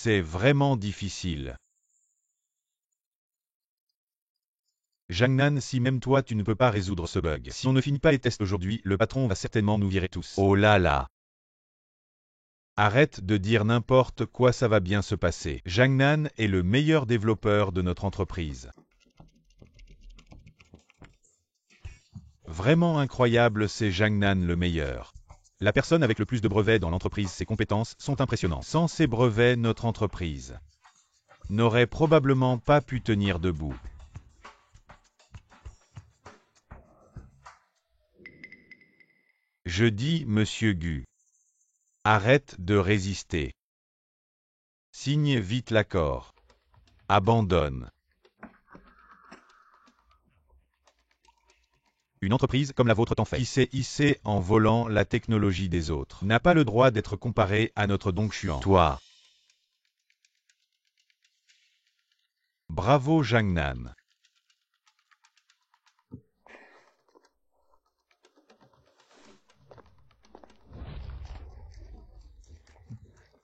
C'est vraiment difficile. Jangnan, si même toi tu ne peux pas résoudre ce bug, si on ne finit pas les tests aujourd'hui, le patron va certainement nous virer tous. Oh là là! Arrête de dire n'importe quoi, ça va bien se passer. Jangnan est le meilleur développeur de notre entreprise. Vraiment incroyable, c'est Jangnan le meilleur. La personne avec le plus de brevets dans l'entreprise, ses compétences sont impressionnantes. Sans ces brevets, notre entreprise n'aurait probablement pas pu tenir debout. Je dis, Monsieur Gu, arrête de résister. Signe vite l'accord. Abandonne. Une entreprise comme la vôtre t'en fait. Qui s'est hissée en volant la technologie des autres n'a pas le droit d'être comparé à notre Dongxuan. Toi. Bravo Jangnan.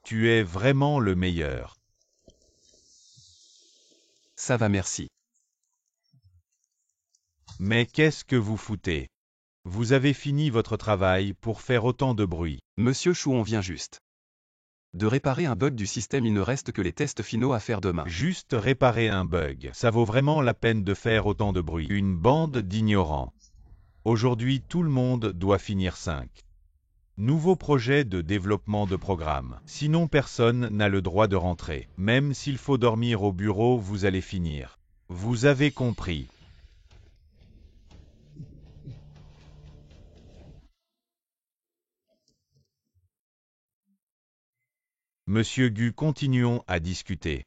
Tu es vraiment le meilleur. Ça va, merci. Mais qu'est-ce que vous foutez? Vous avez fini votre travail pour faire autant de bruit. Monsieur Chou, on vient juste de réparer un bug du système, il ne reste que les tests finaux à faire demain. Juste réparer un bug, ça vaut vraiment la peine de faire autant de bruit. Une bande d'ignorants. Aujourd'hui, tout le monde doit finir 5. Nouveau projet de développement de programme. Sinon, personne n'a le droit de rentrer. Même s'il faut dormir au bureau, vous allez finir. Vous avez compris. Monsieur Gu, continuons à discuter.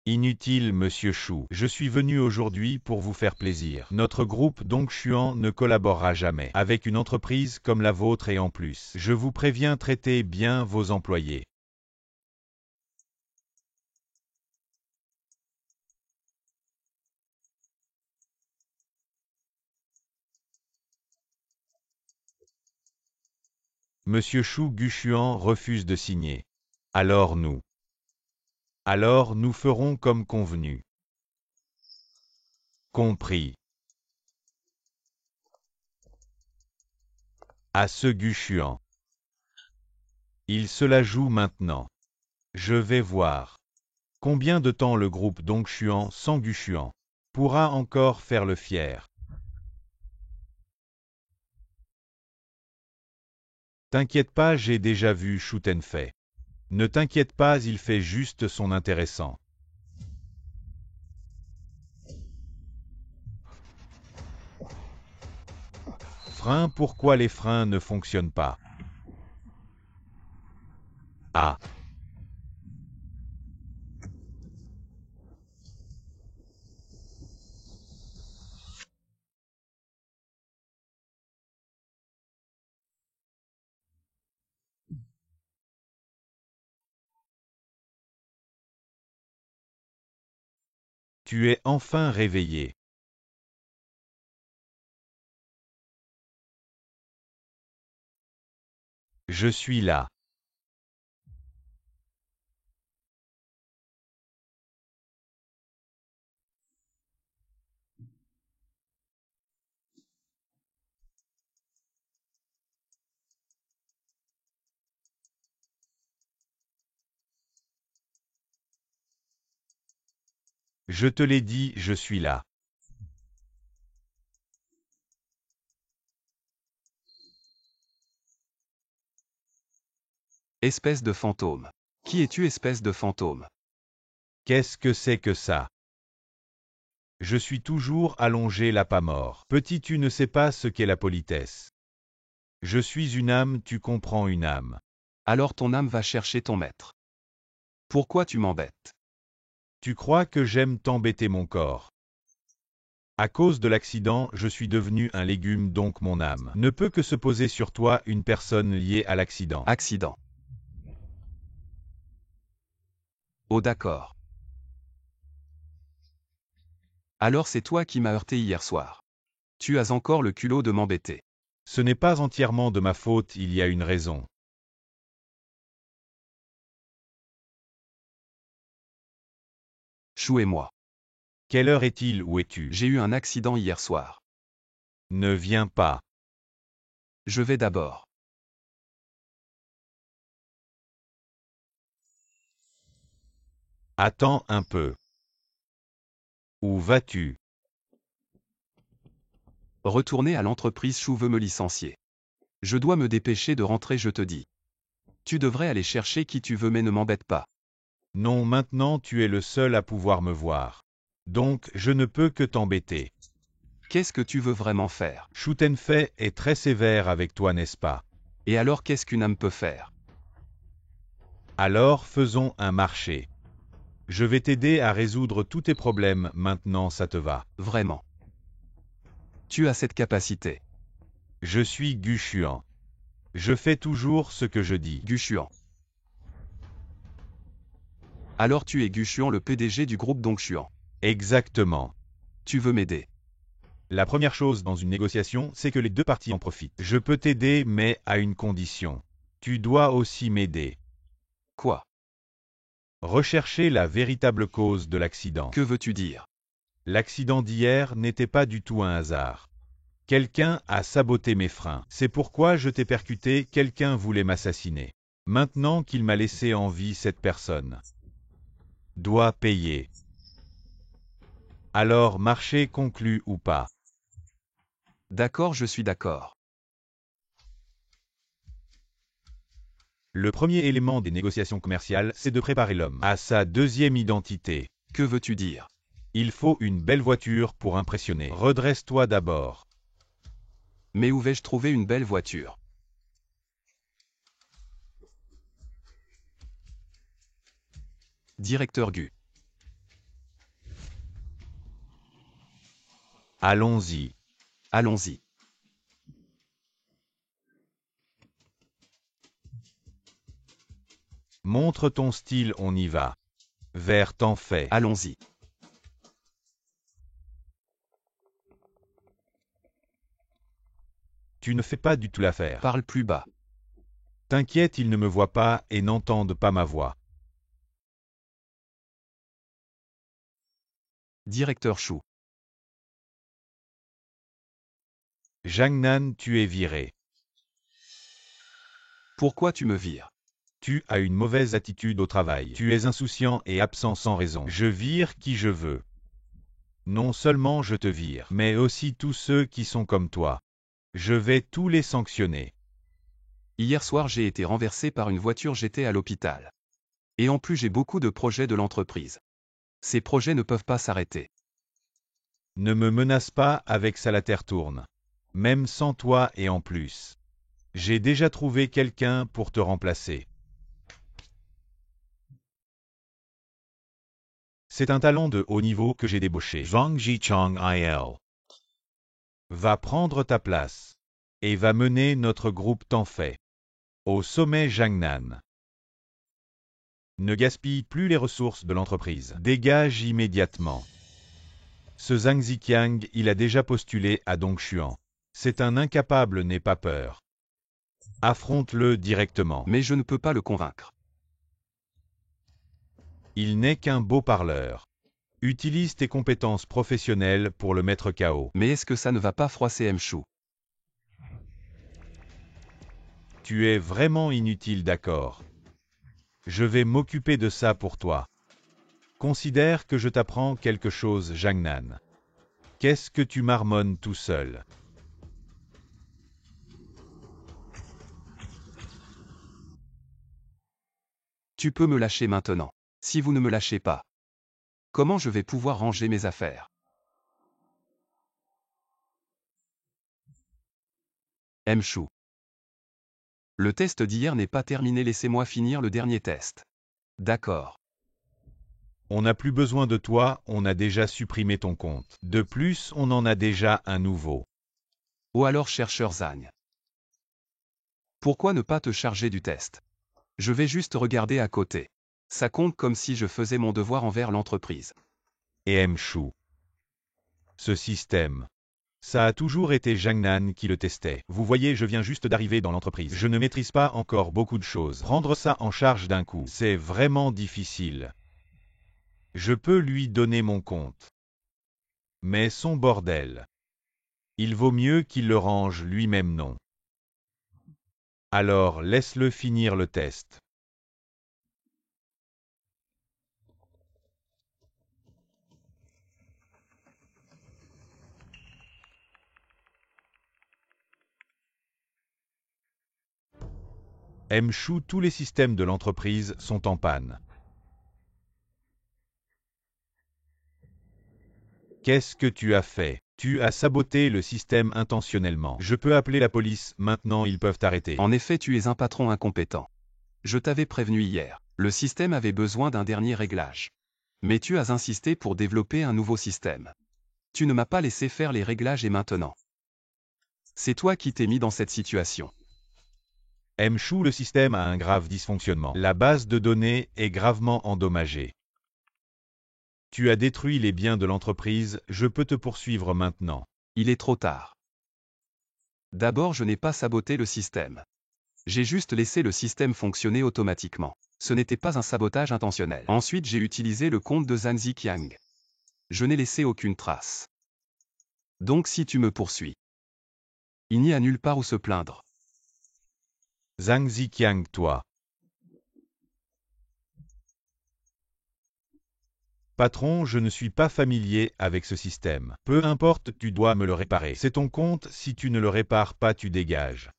Inutile, Monsieur Chou. Je suis venu aujourd'hui pour vous faire plaisir. Notre groupe Dongxuan ne collaborera jamais avec une entreprise comme la vôtre et en plus, je vous préviens, traitez bien vos employés. Monsieur Chou Guchuan refuse de signer. Alors nous ferons comme convenu. Compris. À ce Guchuan. Il se la joue maintenant. Je vais voir. Combien de temps le groupe Dongxuan sans Guchuan pourra encore faire le fier. T'inquiète pas, j'ai déjà vu Shu Tenfei. Ne t'inquiète pas, il fait juste son intéressant. Frein, pourquoi les freins ne fonctionnent pas? Ah. Tu es enfin réveillé. Je suis là. Je te l'ai dit, je suis là. Espèce de fantôme. Qui es-tu, espèce de fantôme? Qu'est-ce que c'est que ça? Je suis toujours allongé là, pas mort. Petit, tu ne sais pas ce qu'est la politesse. Je suis une âme, tu comprends, une âme. Alors ton âme va chercher ton maître. Pourquoi tu m'embêtes? Tu crois que j'aime t'embêter, mon corps? À cause de l'accident, je suis devenu un légume, donc mon âme ne peut que se poser sur toi, une personne liée à l'accident. Accident. Oh d'accord. Alors c'est toi qui m'as heurté hier soir. Tu as encore le culot de m'embêter. Ce n'est pas entièrement de ma faute, il y a une raison. Chou et moi. Quelle heure est-il? Où es-tu? J'ai eu un accident hier soir. Ne viens pas. Je vais d'abord. Attends un peu. Où vas-tu? Retourner à l'entreprise. Chou veut me licencier. Je dois me dépêcher de rentrer, je te dis. Tu devrais aller chercher qui tu veux, mais ne m'embête pas. Non, maintenant tu es le seul à pouvoir me voir. Donc je ne peux que t'embêter. Qu'est-ce que tu veux vraiment faire? Chou Tenfei est très sévère avec toi, n'est-ce pas? Et alors qu'est-ce qu'une âme peut faire? Alors faisons un marché. Je vais t'aider à résoudre tous tes problèmes maintenant, ça te va? Vraiment. Tu as cette capacité. Je suis Gu Xuan. Je fais toujours ce que je dis. Gu Xuan. Alors tu es Gu Xuan, le PDG du groupe Dong Xuan. Exactement. Tu veux m'aider? La première chose dans une négociation, c'est que les deux parties en profitent. Je peux t'aider, mais à une condition. Tu dois aussi m'aider. Quoi? Rechercher la véritable cause de l'accident. Que veux-tu dire? L'accident d'hier n'était pas du tout un hasard. Quelqu'un a saboté mes freins. C'est pourquoi je t'ai percuté, quelqu'un voulait m'assassiner. Maintenant qu'il m'a laissé en vie, cette personne doit payer. Alors, marché conclu ou pas? D'accord, je suis d'accord. Le premier élément des négociations commerciales, c'est de préparer l'homme à sa deuxième identité. Que veux-tu dire? Il faut une belle voiture pour impressionner. Redresse-toi d'abord. Mais où vais-je trouver une belle voiture? Directeur Gu. Allons-y. Allons-y. Montre ton style, on y va. Vers Tenfei. Allons-y. Tu ne fais pas du tout l'affaire. Parle plus bas. T'inquiète, ils ne me voient pas et n'entendent pas ma voix. Directeur Chou. Jangnan, tu es viré. Pourquoi tu me vires? Tu as une mauvaise attitude au travail. Tu es insouciant et absent sans raison. Je vire qui je veux. Non seulement je te vire, mais aussi tous ceux qui sont comme toi. Je vais tous les sanctionner. Hier soir j'ai été renversé par une voiture, j'étais à l'hôpital. Et en plus j'ai beaucoup de projets de l'entreprise. Ces projets ne peuvent pas s'arrêter. Ne me menace pas avec ça, la terre tourne. Même sans toi et en plus. J'ai déjà trouvé quelqu'un pour te remplacer. C'est un talent de haut niveau que j'ai débauché. Zhang Jichang Il. Va prendre ta place. Et va mener notre groupe Tenfei au sommet Jangnan. Ne gaspille plus les ressources de l'entreprise. Dégage immédiatement. Ce Zhang Ziqiang, il a déjà postulé à Dong Xuan. C'est un incapable, n'aie pas peur. Affronte-le directement. Mais je ne peux pas le convaincre. Il n'est qu'un beau parleur. Utilise tes compétences professionnelles pour le mettre KO. Mais est-ce que ça ne va pas froisser M. Chou? Tu es vraiment inutile, d'accord. Je vais m'occuper de ça pour toi. Considère que je t'apprends quelque chose, Jangnan. Qu'est-ce que tu marmonnes tout seul? Tu peux me lâcher maintenant. Si vous ne me lâchez pas, comment je vais pouvoir ranger mes affaires? M. Chou. Le test d'hier n'est pas terminé, laissez-moi finir le dernier test. D'accord. On n'a plus besoin de toi, on a déjà supprimé ton compte. De plus, on en a déjà un nouveau. Ou alors chercheur Zhang. Pourquoi ne pas te charger du test? Je vais juste regarder à côté. Ça compte comme si je faisais mon devoir envers l'entreprise. Et M. Chou. Ce système. Ça a toujours été Jangnan qui le testait. Vous voyez, je viens juste d'arriver dans l'entreprise. Je ne maîtrise pas encore beaucoup de choses. Prendre ça en charge d'un coup, c'est vraiment difficile. Je peux lui donner mon compte. Mais son bordel. Il vaut mieux qu'il le range lui-même, non. Alors laisse-le finir le test. Mchou, tous les systèmes de l'entreprise sont en panne. Qu'est-ce que tu as fait? Tu as saboté le système intentionnellement. Je peux appeler la police, maintenant ils peuvent t'arrêter. En effet, tu es un patron incompétent. Je t'avais prévenu hier. Le système avait besoin d'un dernier réglage. Mais tu as insisté pour développer un nouveau système. Tu ne m'as pas laissé faire les réglages et maintenant. C'est toi qui t'es mis dans cette situation. Mchou, le système a un grave dysfonctionnement. La base de données est gravement endommagée. Tu as détruit les biens de l'entreprise, je peux te poursuivre maintenant. Il est trop tard. D'abord, je n'ai pas saboté le système. J'ai juste laissé le système fonctionner automatiquement. Ce n'était pas un sabotage intentionnel. Ensuite, j'ai utilisé le compte de Zhang Ziqiang. Je n'ai laissé aucune trace. Donc si tu me poursuis, il n'y a nulle part où se plaindre. Zhang Ziqiang, toi. Patron, je ne suis pas familier avec ce système. Peu importe, tu dois me le réparer. C'est ton compte, si tu ne le répares pas, tu dégages.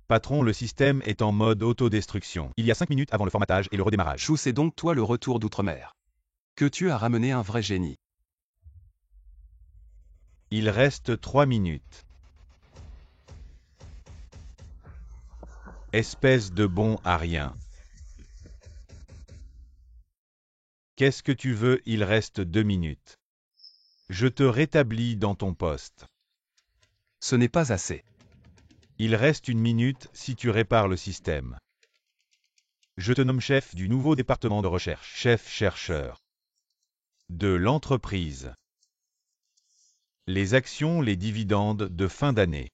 Patron, le système est en mode autodestruction. Il y a 5 minutes avant le formatage et le redémarrage. Chou, c'est donc toi le retour d'outre-mer. Que tu as ramené un vrai génie. Il reste 3 minutes. Espèce de bon à rien. Qu'est-ce que tu veux? Il reste 2 minutes. Je te rétablis dans ton poste. Ce n'est pas assez. Il reste 1 minute si tu répares le système. Je te nomme chef du nouveau département de recherche, chef chercheur de l'entreprise. Les actions, les dividendes de fin d'année.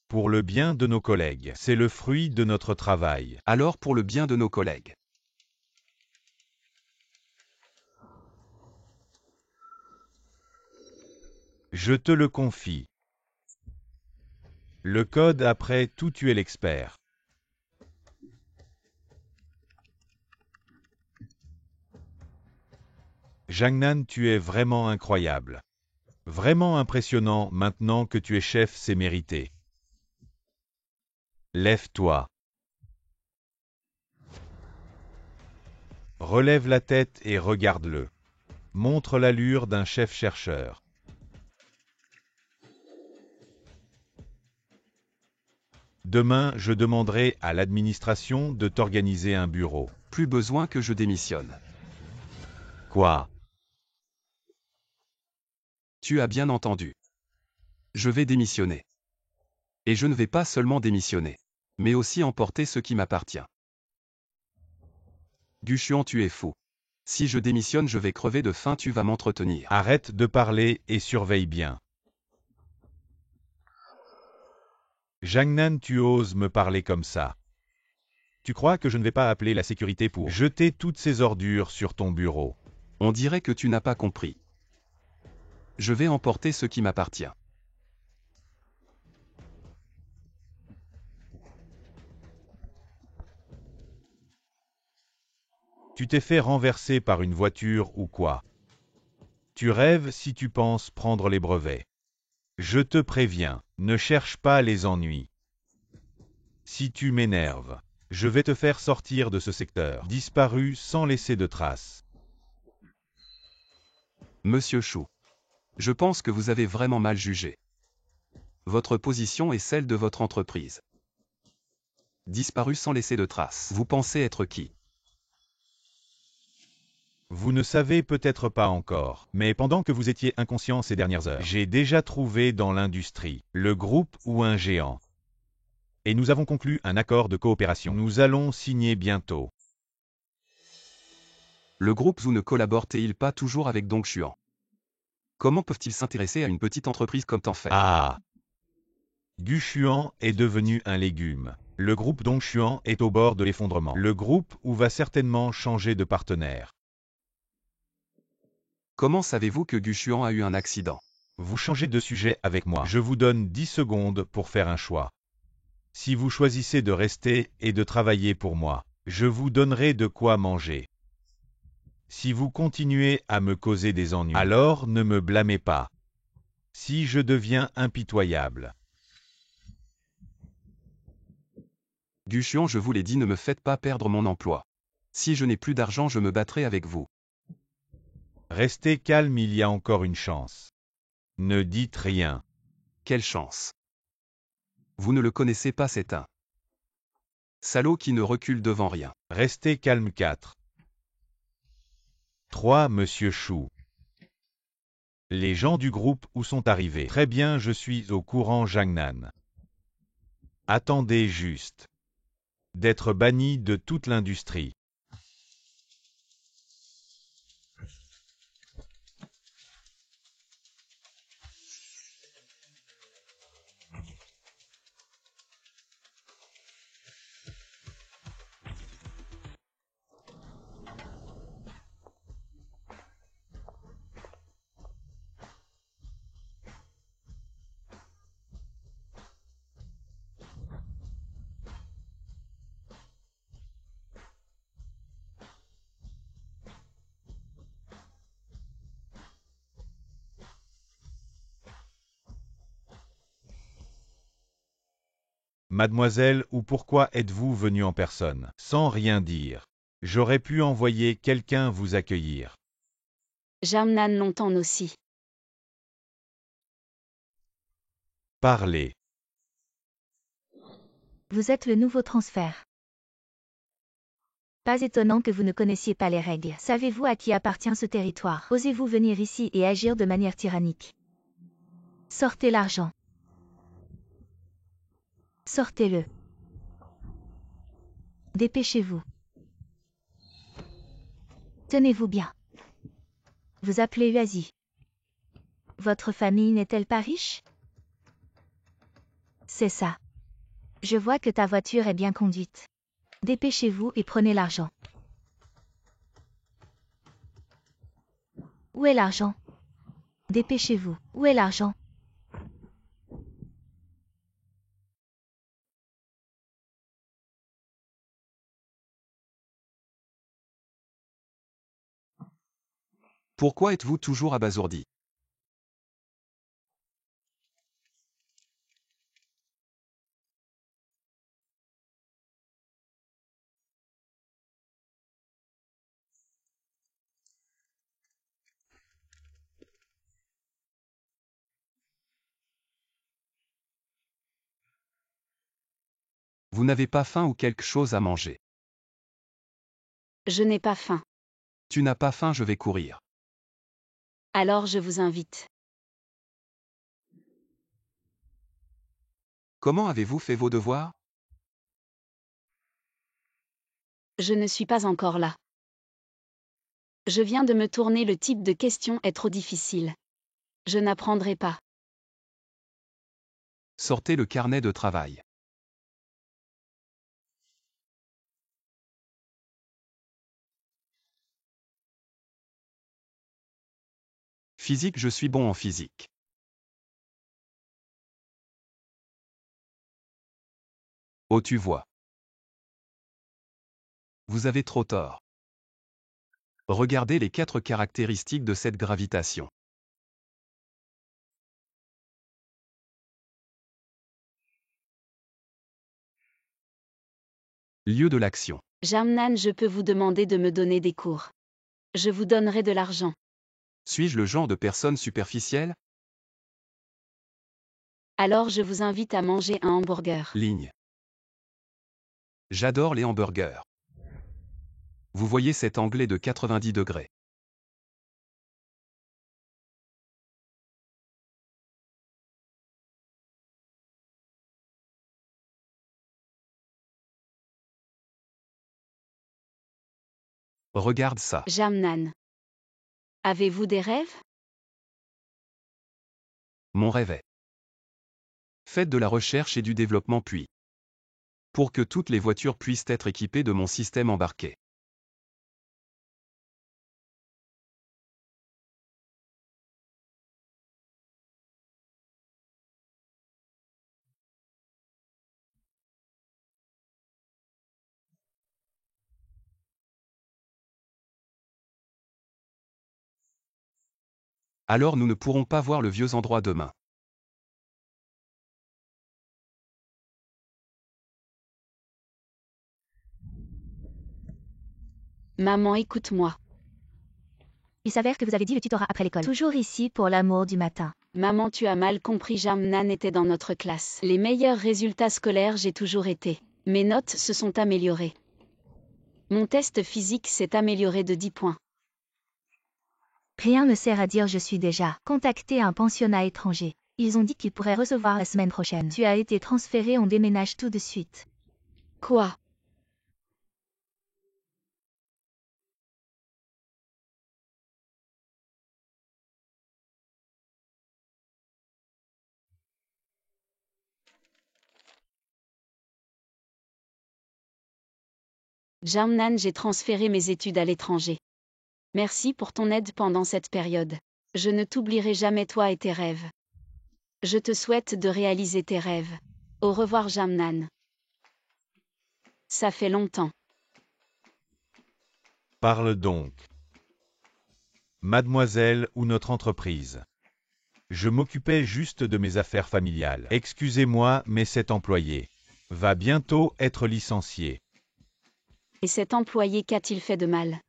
Pour le bien de nos collègues, c'est le fruit de notre travail. Alors pour le bien de nos collègues. Je te le confie. Le code après tout, tu es l'expert. Jangnan, tu es vraiment incroyable. Vraiment impressionnant, maintenant que tu es chef, c'est mérité. Lève-toi. Relève la tête et regarde-le. Montre l'allure d'un chef chercheur. Demain, je demanderai à l'administration de t'organiser un bureau. Plus besoin que je démissionne. Quoi? Tu as bien entendu. Je vais démissionner. Et je ne vais pas seulement démissionner, mais aussi emporter ce qui m'appartient. Guchuan, tu es fou. Si je démissionne, je vais crever de faim, tu vas m'entretenir. Arrête de parler et surveille bien. Jangnan, tu oses me parler comme ça. Tu crois que je ne vais pas appeler la sécurité pour jeter toutes ces ordures sur ton bureau? On dirait que tu n'as pas compris. Je vais emporter ce qui m'appartient. Tu t'es fait renverser par une voiture ou quoi? Tu rêves si tu penses prendre les brevets. Je te préviens, ne cherche pas les ennuis. Si tu m'énerves, je vais te faire sortir de ce secteur, disparu sans laisser de traces. Monsieur Chou. Je pense que vous avez vraiment mal jugé. Votre position est celle de votre entreprise. Disparu sans laisser de traces. Vous pensez être qui? Vous ne savez peut-être pas encore, mais pendant que vous étiez inconscient ces dernières heures, j'ai déjà trouvé dans l'industrie, le groupe ou un géant. Et nous avons conclu un accord de coopération. Nous allons signer bientôt. Le groupe Zhou ne collabore-t-il pas toujours avec Dongchuan? Comment peuvent-ils s'intéresser à une petite entreprise comme Tanfei? Ah! Guchuan est devenu un légume. Le groupe Dongchuan est au bord de l'effondrement. Le groupe Wu va certainement changer de partenaire. Comment savez-vous que Guchuan a eu un accident? Vous changez de sujet avec moi. Je vous donne 10 secondes pour faire un choix. Si vous choisissez de rester et de travailler pour moi, je vous donnerai de quoi manger. Si vous continuez à me causer des ennuis, alors ne me blâmez pas. Si je deviens impitoyable, Guchuan, je vous l'ai dit, ne me faites pas perdre mon emploi. Si je n'ai plus d'argent, je me battrai avec vous. restez calme, il y a encore une chance. Ne dites rien. Quelle chance! Vous ne le connaissez pas, c'est un salaud qui ne recule devant rien. Restez calme 4. 3. Monsieur Chou. Les gens du groupe où sont arrivés. Très bien, je suis au courant, Jangnan. Attendez juste d'être banni de toute l'industrie. Mademoiselle, ou pourquoi êtes-vous venue en personne, sans rien dire? J'aurais pu envoyer quelqu'un vous accueillir. Jamnan l'entend aussi. Parlez. Vous êtes le nouveau transfert. Pas étonnant que vous ne connaissiez pas les règles. Savez-vous à qui appartient ce territoire? Osez-vous venir ici et agir de manière tyrannique? Sortez l'argent. Sortez-le. Dépêchez-vous. Tenez-vous bien. Vous appelez Uazi. Votre famille n'est-elle pas riche? C'est ça. Je vois que ta voiture est bien conduite. Dépêchez-vous et prenez l'argent. Où est l'argent? Dépêchez-vous. Où est l'argent? Pourquoi êtes-vous toujours abasourdi? Vous n'avez pas faim ou quelque chose à manger? Je n'ai pas faim. Tu n'as pas faim, je vais courir. Alors je vous invite. Comment avez-vous fait vos devoirs? Je ne suis pas encore là. Je viens de me tourner, le type de question est trop difficile. Je n'apprendrai pas. Sortez le carnet de travail. Physique, je suis bon en physique. Oh, tu vois. Vous avez trop tort. Regardez les 4 caractéristiques de cette gravitation. Lieu de l'action. Jamnan, je peux vous demander de me donner des cours. Je vous donnerai de l'argent. Suis-je le genre de personne superficielle? Alors je vous invite à manger un hamburger. Ligne. J'adore les hamburgers. Vous voyez cet anglais de 90 degrés. Regarde ça. Jamnan. Avez-vous des rêves? Mon rêve est Faites de la recherche et du développement puis. Pour que toutes les voitures puissent être équipées de mon système embarqué. Alors nous ne pourrons pas voir le vieux endroit demain. Maman, écoute-moi. Il s'avère que vous avez dit le tutorat après l'école. Toujours ici pour l'amour du matin. Maman, tu as mal compris, Jamnan était dans notre classe. Les meilleurs résultats scolaires, j'ai toujours été. Mes notes se sont améliorées. Mon test physique s'est amélioré de 10 points. Rien ne sert à dire je suis déjà contacté un pensionnat étranger. Ils ont dit qu'ils pourraient recevoir la semaine prochaine. Tu as été transféré, on déménage tout de suite. Quoi? Jamnan, j'ai transféré mes études à l'étranger. Merci pour ton aide pendant cette période. Je ne t'oublierai jamais, toi et tes rêves. Je te souhaite de réaliser tes rêves. Au revoir, Jamnan. Ça fait longtemps. Parle donc. Mademoiselle ou notre entreprise. Je m'occupais juste de mes affaires familiales. Excusez-moi, mais cet employé va bientôt être licencié. Et cet employé, qu'a-t-il fait de mal?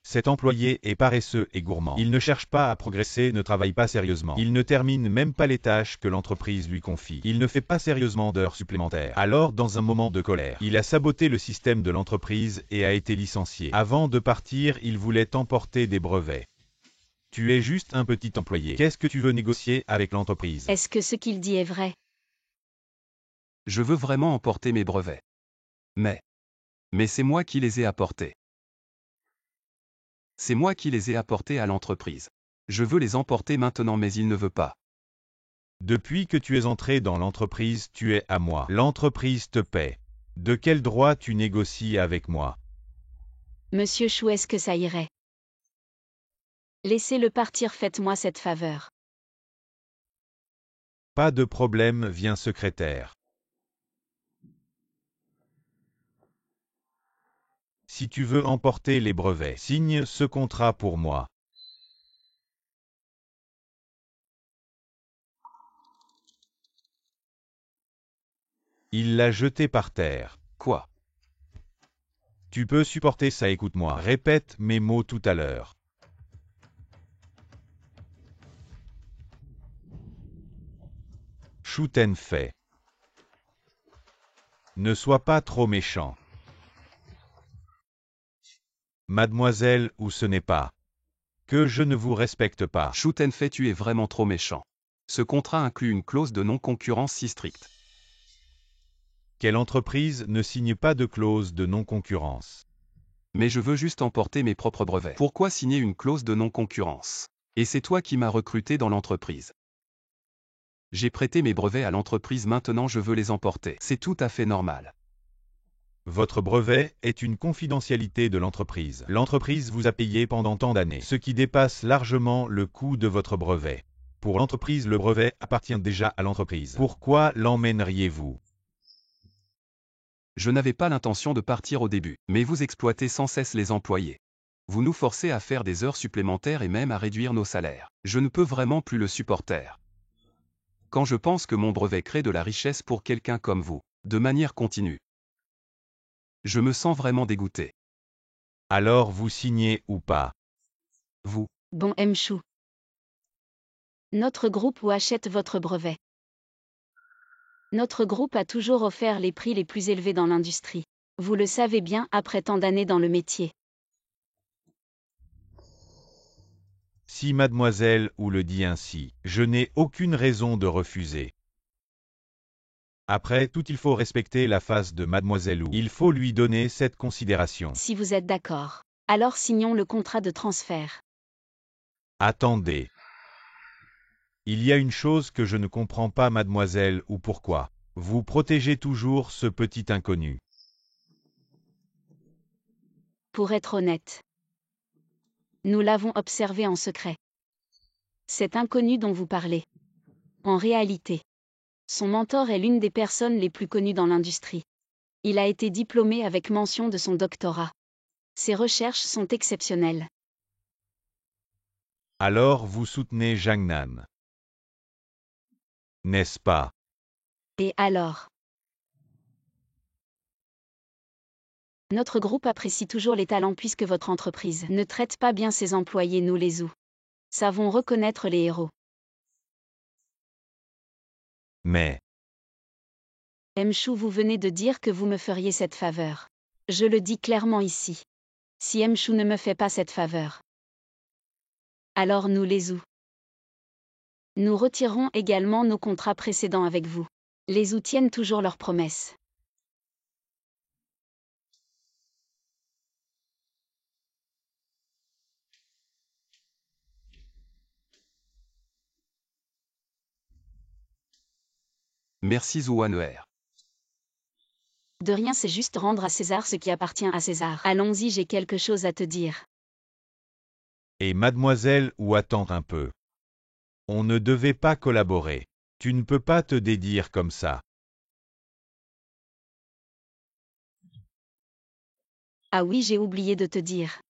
Cet employé est paresseux et gourmand. Il ne cherche pas à progresser, ne travaille pas sérieusement. Il ne termine même pas les tâches que l'entreprise lui confie. Il ne fait pas sérieusement d'heures supplémentaires. Alors, dans un moment de colère, il a saboté le système de l'entreprise et a été licencié. Avant de partir, il voulait emporter des brevets. Tu es juste un petit employé. Qu'est-ce que tu veux négocier avec l'entreprise? Est-ce que ce qu'il dit est vrai? Je veux vraiment emporter mes brevets. Mais c'est moi qui les ai apportés. C'est moi qui les ai apportés à l'entreprise. Je veux les emporter maintenant, mais il ne veut pas. Depuis que tu es entré dans l'entreprise, tu es à moi. L'entreprise te paie. De quel droit tu négocies avec moi? Monsieur Chou, est-ce que ça irait? Laissez-le partir, faites-moi cette faveur. Pas de problème, viens secrétaire. Si tu veux emporter les brevets, signe ce contrat pour moi. Il l'a jeté par terre. Quoi? Tu peux supporter ça, écoute-moi. Répète mes mots tout à l'heure. Chou Tenfei. Ne sois pas trop méchant. Mademoiselle, ou ce n'est pas que je ne vous respecte pas. Chou Tenfei, tu es vraiment trop méchant. Ce contrat inclut une clause de non-concurrence si stricte. Quelle entreprise ne signe pas de clause de non-concurrence? Mais je veux juste emporter mes propres brevets. Pourquoi signer une clause de non-concurrence? Et c'est toi qui m'as recruté dans l'entreprise. J'ai prêté mes brevets à l'entreprise, maintenant je veux les emporter. C'est tout à fait normal. Votre brevet est une confidentialité de l'entreprise. L'entreprise vous a payé pendant tant d'années, ce qui dépasse largement le coût de votre brevet. Pour l'entreprise, le brevet appartient déjà à l'entreprise. Pourquoi l'emmèneriez-vous? Je n'avais pas l'intention de partir au début, mais vous exploitez sans cesse les employés. Vous nous forcez à faire des heures supplémentaires et même à réduire nos salaires. Je ne peux vraiment plus le supporter. Quand je pense que mon brevet crée de la richesse pour quelqu'un comme vous, de manière continue, je me sens vraiment dégoûté. Alors vous signez ou pas? Vous, Bon, Mchou. Notre groupe ou achète votre brevet. Notre groupe a toujours offert les prix les plus élevés dans l'industrie. Vous le savez bien après tant d'années dans le métier. Si mademoiselle ou le dit ainsi, je n'ai aucune raison de refuser. Après tout, il faut respecter la face de mademoiselle ou. Il faut lui donner cette considération. Si vous êtes d'accord, alors signons le contrat de transfert. Attendez. Il y a une chose que je ne comprends pas, mademoiselle, ou pourquoi. Vous protégez toujours ce petit inconnu. Pour être honnête, nous l'avons observé en secret. Cet inconnu dont vous parlez. En réalité, son mentor est l'une des personnes les plus connues dans l'industrie. Il a été diplômé avec mention de son doctorat. Ses recherches sont exceptionnelles. Alors vous soutenez Jang Nan. N'est-ce pas? Et alors? Notre groupe apprécie toujours les talents puisque votre entreprise ne traite pas bien ses employés. Nous les savons reconnaître les héros. Mais, Mchou, vous venez de dire que vous me feriez cette faveur. Je le dis clairement ici. Si Mchou ne me fait pas cette faveur, alors nous nous retirerons également nos contrats précédents avec vous. Les tiennent toujours leurs promesses. Merci Zouaner. De rien, c'est juste rendre à César ce qui appartient à César. Allons-y, j'ai quelque chose à te dire. et mademoiselle, ou attends un peu. On ne devait pas collaborer. Tu ne peux pas te dédire comme ça. Ah oui, j'ai oublié de te dire.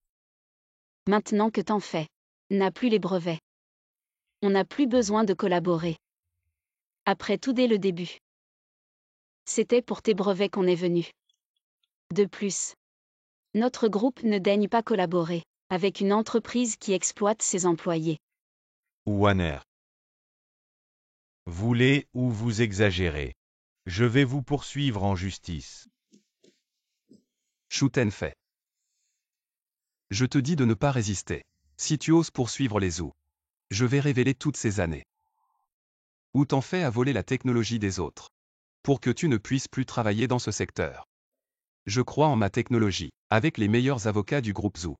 Maintenant que t'en fais, n'a plus les brevets. On n'a plus besoin de collaborer. Après tout, dès le début, c'était pour tes brevets qu'on est venu. De plus, notre groupe ne daigne pas collaborer avec une entreprise qui exploite ses employés. Wanner. Voulez ou vous exagérez. Je vais vous poursuivre en justice. Shuten fait. Je te dis de ne pas résister. Si tu oses poursuivre les Zhou, je vais révéler toutes ces années où t'en fais à voler la technologie des autres, pour que tu ne puisses plus travailler dans ce secteur. Je crois en ma technologie, avec les meilleurs avocats du groupe Zhou.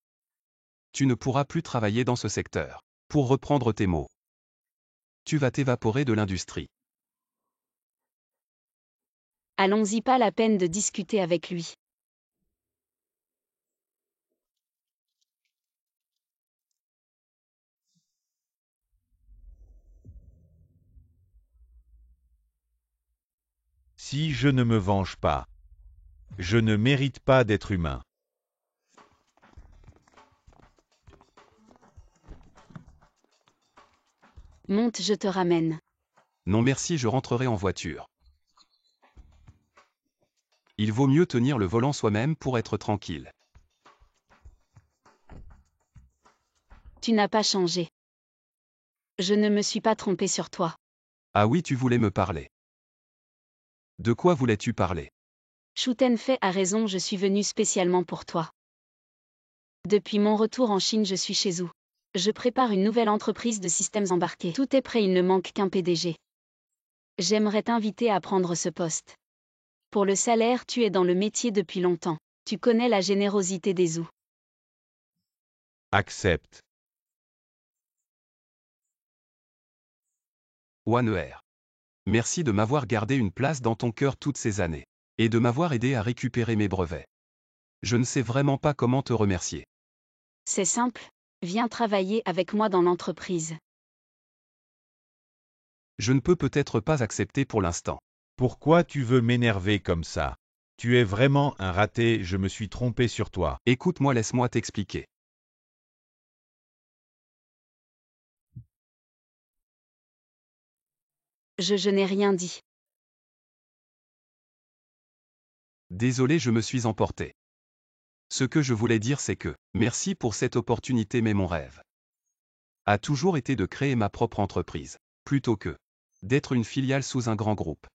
Tu ne pourras plus travailler dans ce secteur. Pour reprendre tes mots, tu vas t'évaporer de l'industrie. Allons-y, pas la peine de discuter avec lui. Si je ne me venge pas, je ne mérite pas d'être humain. Monte, je te ramène. Non merci, je rentrerai en voiture. Il vaut mieux tenir le volant soi-même pour être tranquille. Tu n'as pas changé. Je ne me suis pas trompé sur toi. Ah oui, tu voulais me parler. De quoi voulais-tu parler? Shuten-Fei a raison, je suis venu spécialement pour toi. Depuis mon retour en Chine, je suis chez Zhou. Je prépare une nouvelle entreprise de systèmes embarqués. Tout est prêt, il ne manque qu'un PDG. J'aimerais t'inviter à prendre ce poste. Pour le salaire, tu es dans le métier depuis longtemps. Tu connais la générosité des Zhou. Accepte. Wanner. Merci de m'avoir gardé une place dans ton cœur toutes ces années. Et de m'avoir aidé à récupérer mes brevets. Je ne sais vraiment pas comment te remercier. C'est simple. Viens travailler avec moi dans l'entreprise. Je ne peux peut-être pas accepter pour l'instant. Pourquoi tu veux m'énerver comme ça? Tu es vraiment un raté, je me suis trompé sur toi. Écoute-moi, laisse-moi t'expliquer. Je n'ai rien dit. Désolé, je me suis emporté. Ce que je voulais dire, c'est que, merci pour cette opportunité, mais mon rêve a toujours été de créer ma propre entreprise, plutôt que d'être une filiale sous un grand groupe.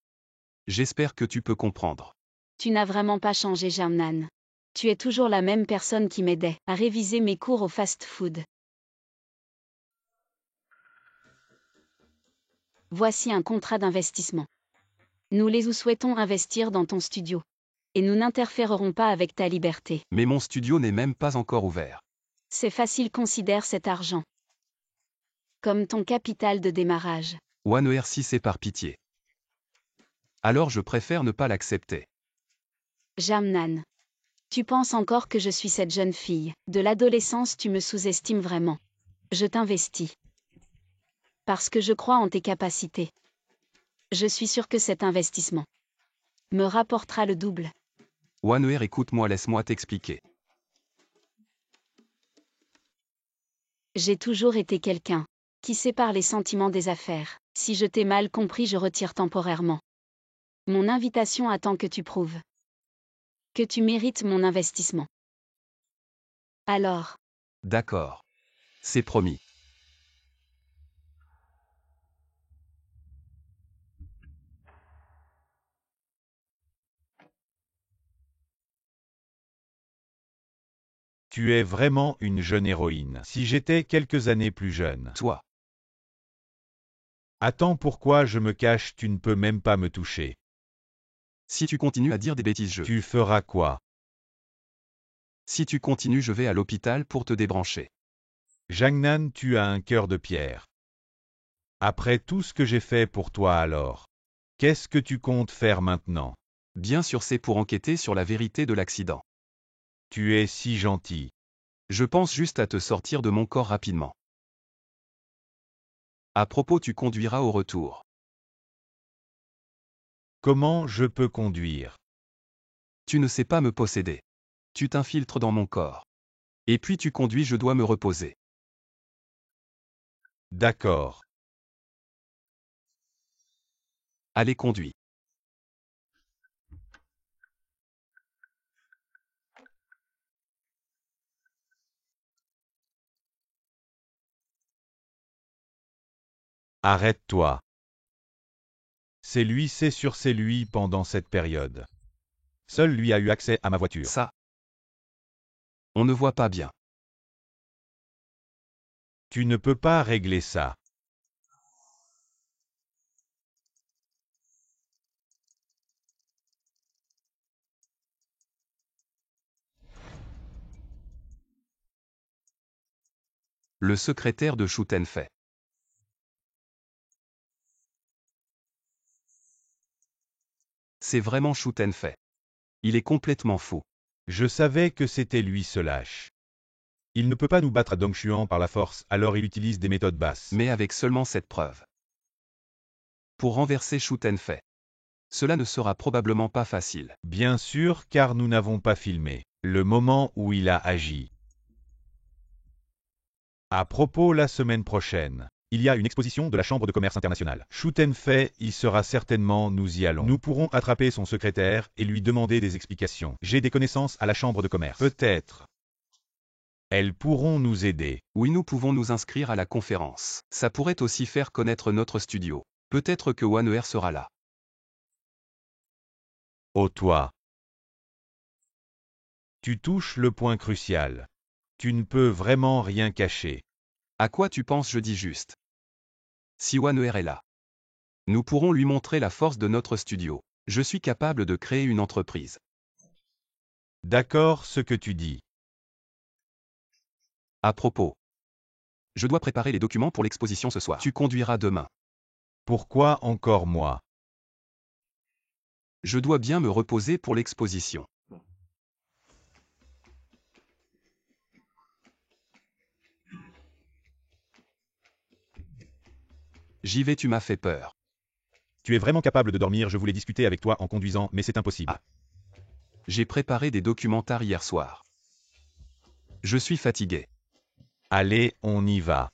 J'espère que tu peux comprendre. Tu n'as vraiment pas changé, Jamnan. Tu es toujours la même personne qui m'aidait à réviser mes cours au fast-food. Voici un contrat d'investissement. Nous les souhaitons investir dans ton studio. Et nous n'interférerons pas avec ta liberté. Mais mon studio n'est même pas encore ouvert. C'est facile, considère cet argent. Comme ton capital de démarrage. One 6 c'est par pitié. Alors je préfère ne pas l'accepter. Jamnan. Tu penses encore que je suis cette jeune fille. De l'adolescence tu me sous-estimes vraiment. Je t'investis. Parce que je crois en tes capacités. Je suis sûr que cet investissement me rapportera le double. One écoute-moi, laisse-moi t'expliquer. J'ai toujours été quelqu'un qui sépare les sentiments des affaires. Si je t'ai mal compris, je retire temporairement mon invitation attend que tu prouves que tu mérites mon investissement. Alors. D'accord. C'est promis. Tu es vraiment une jeune héroïne. Si j'étais quelques années plus jeune. Toi. Attends, pourquoi je me cache? Tu ne peux même pas me toucher. Si tu continues à dire des bêtises, Tu feras quoi? Si tu continues, je vais à l'hôpital pour te débrancher. Jangnan, tu as un cœur de pierre. Après tout ce que j'ai fait pour toi alors, qu'est-ce que tu comptes faire maintenant? Bien sûr, c'est pour enquêter sur la vérité de l'accident. Tu es si gentil. Je pense juste à te sortir de mon corps rapidement. À propos, tu conduiras au retour. Comment je peux conduire? Tu ne sais pas me posséder. Tu t'infiltres dans mon corps. Et puis tu conduis, je dois me reposer. D'accord. Allez, conduis. Arrête-toi. C'est lui pendant cette période. Seul lui a eu accès à ma voiture. Ça. On ne voit pas bien. Tu ne peux pas régler ça. Le secrétaire de Shu Tenfei. C'est vraiment Shu Tenfei. Il est complètement fou. Je savais que c'était lui ce lâche. Il ne peut pas nous battre à Dongshuan par la force, alors il utilise des méthodes basses. Mais avec seulement cette preuve. Pour renverser Shu Tenfei. Cela ne sera probablement pas facile. Bien sûr, car nous n'avons pas filmé le moment où il a agi. À propos, la semaine prochaine, il y a une exposition de la Chambre de commerce internationale. Shu Tenfei y sera certainement, nous y allons. Nous pourrons attraper son secrétaire et lui demander des explications. J'ai des connaissances à la Chambre de commerce. Peut-être. Elles pourront nous aider. Oui, nous pouvons nous inscrire à la conférence. Ça pourrait aussi faire connaître notre studio. Peut-être que One sera là. Oh toi. Tu touches le point crucial. Tu ne peux vraiment rien cacher. À quoi tu penses, je dis juste. Si One est là. Nous pourrons lui montrer la force de notre studio. Je suis capable de créer une entreprise. D'accord, ce que tu dis. À propos. Je dois préparer les documents pour l'exposition ce soir. Tu conduiras demain. Pourquoi encore moi? Je dois bien me reposer pour l'exposition. J'y vais, tu m'as fait peur. Tu es vraiment capable de dormir, je voulais discuter avec toi en conduisant, mais c'est impossible. Ah. J'ai préparé des documentaires hier soir. Je suis fatigué. Allez, on y va.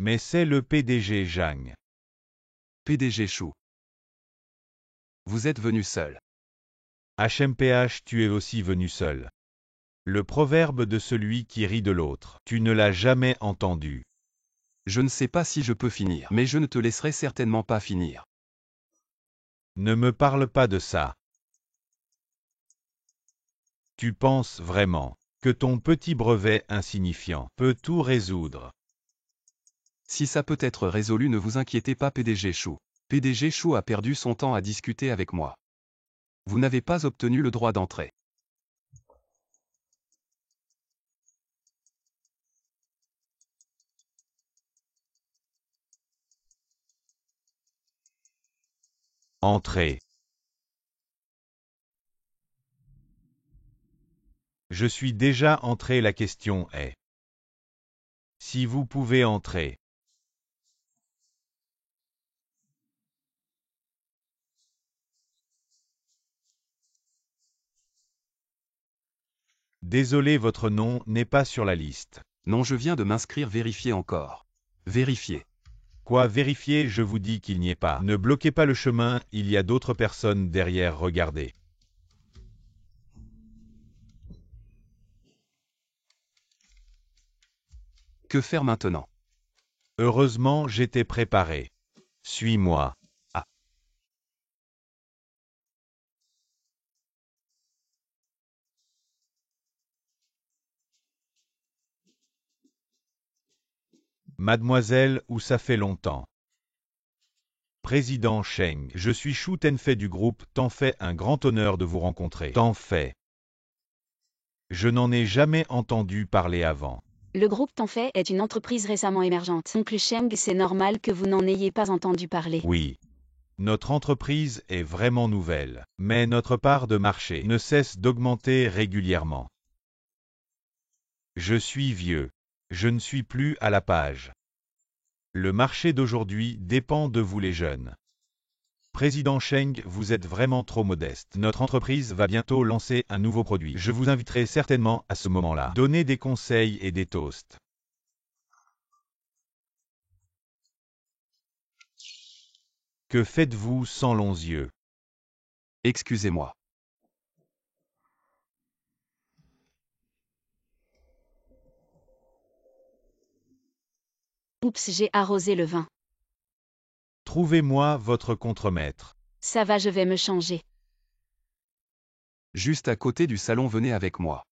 Mais c'est le PDG Zhang. PDG Shu. Vous êtes venu seul. HMPH, tu es aussi venu seul. Le proverbe de celui qui rit de l'autre. Tu ne l'as jamais entendu. Je ne sais pas si je peux finir, mais je ne te laisserai certainement pas finir. Ne me parle pas de ça. Tu penses vraiment que ton petit brevet insignifiant peut tout résoudre? Si ça peut être résolu, ne vous inquiétez pas, PDG Shu. PDG Chou a perdu son temps à discuter avec moi. Vous n'avez pas obtenu le droit d'entrée. Entrez. Je suis déjà entré, la question est. Si vous pouvez entrer. Désolé, votre nom n'est pas sur la liste. Non, je viens de m'inscrire, vérifier encore. Vérifier. Quoi vérifier? Je vous dis qu'il n'y est pas. Ne bloquez pas le chemin, il y a d'autres personnes derrière, regardez. Que faire maintenant? Heureusement, j'étais préparé. Suis-moi. Ah. Mademoiselle, où ça fait longtemps. Président Cheng, je suis Shu Tenfei du groupe Tenfei, un grand honneur de vous rencontrer. Tenfei. Je n'en ai jamais entendu parler avant. Le groupe Tenfei est une entreprise récemment émergente. Oncle Cheng, c'est normal que vous n'en ayez pas entendu parler. Oui. Notre entreprise est vraiment nouvelle, mais notre part de marché ne cesse d'augmenter régulièrement. Je suis vieux. Je ne suis plus à la page. Le marché d'aujourd'hui dépend de vous les jeunes. Président Cheng, vous êtes vraiment trop modeste. Notre entreprise va bientôt lancer un nouveau produit. Je vous inviterai certainement à ce moment-là. Donner des conseils et des toasts. Que faites-vous sans longs yeux? Excusez-moi. Oups, j'ai arrosé le vin. Trouvez-moi votre contremaître. Ça va, je vais me changer. Juste à côté du salon, venez avec moi.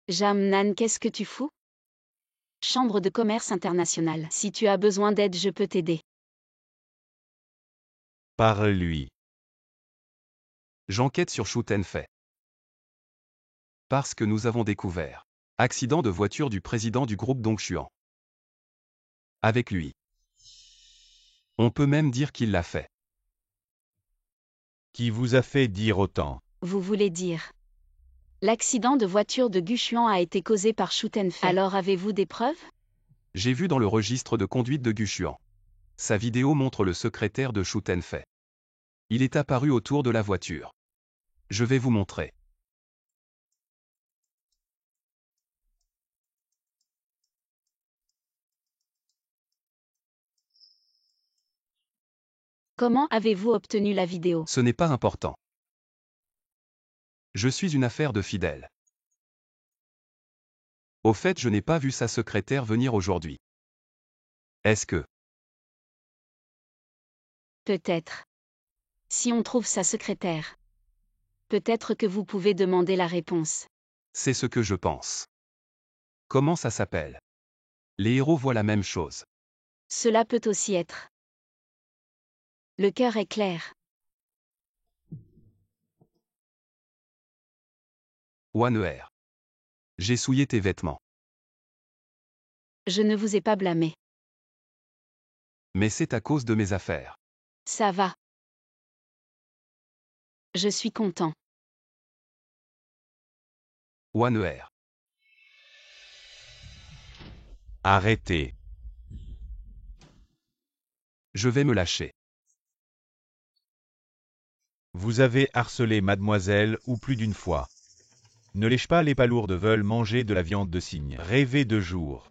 Jamnan, qu'est-ce que tu fous? Chambre de commerce internationale. Si tu as besoin d'aide, je peux t'aider. Parle-lui. J'enquête sur Shu Tenfei. Parce que nous avons découvert. Accident de voiture du président du groupe Dongshuan. Avec lui. On peut même dire qu'il l'a fait. Qui vous a fait dire autant? Vous voulez dire? L'accident de voiture de Gushuan a été causé par Shu Tenfei. Alors avez-vous des preuves? J'ai vu dans le registre de conduite de Gushuan. Sa vidéo montre le secrétaire de Shu Tenfei. Il est apparu autour de la voiture. Je vais vous montrer. Comment avez-vous obtenu la vidéo? Ce n'est pas important. Je suis une affaire de fidèle. Au fait, je n'ai pas vu sa secrétaire venir aujourd'hui. Est-ce que... Peut-être. Si on trouve sa secrétaire. Peut-être que vous pouvez demander la réponse. C'est ce que je pense. Comment ça s'appelle? Les héros voient la même chose. Cela peut aussi être. Le cœur est clair. Waner. J'ai souillé tes vêtements. Je ne vous ai pas blâmé. Mais c'est à cause de mes affaires. Ça va. Je suis content. Waner. Arrêtez. Je vais me lâcher. Vous avez harcelé mademoiselle ou plus d'une fois. Ne lèche pas, les palourdes veulent manger de la viande de cygne. Rêver de jour.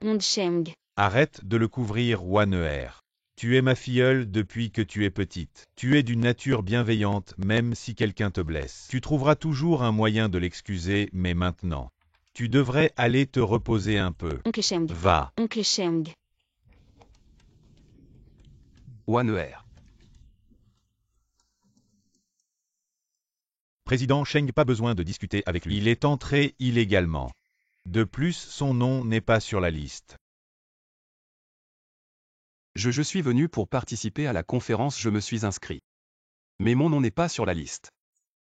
Ond Cheng. Arrête de le couvrir, Waner. Tu es ma filleule depuis que tu es petite. Tu es d'une nature bienveillante, même si quelqu'un te blesse. Tu trouveras toujours un moyen de l'excuser, mais maintenant. Tu devrais aller te reposer un peu. Oncle Cheng. Va. Oncle Cheng. Waner. Président Cheng, pas besoin de discuter avec lui. Il est entré illégalement. De plus, son nom n'est pas sur la liste. Je suis venu pour participer à la conférence, je me suis inscrit. Mais mon nom n'est pas sur la liste.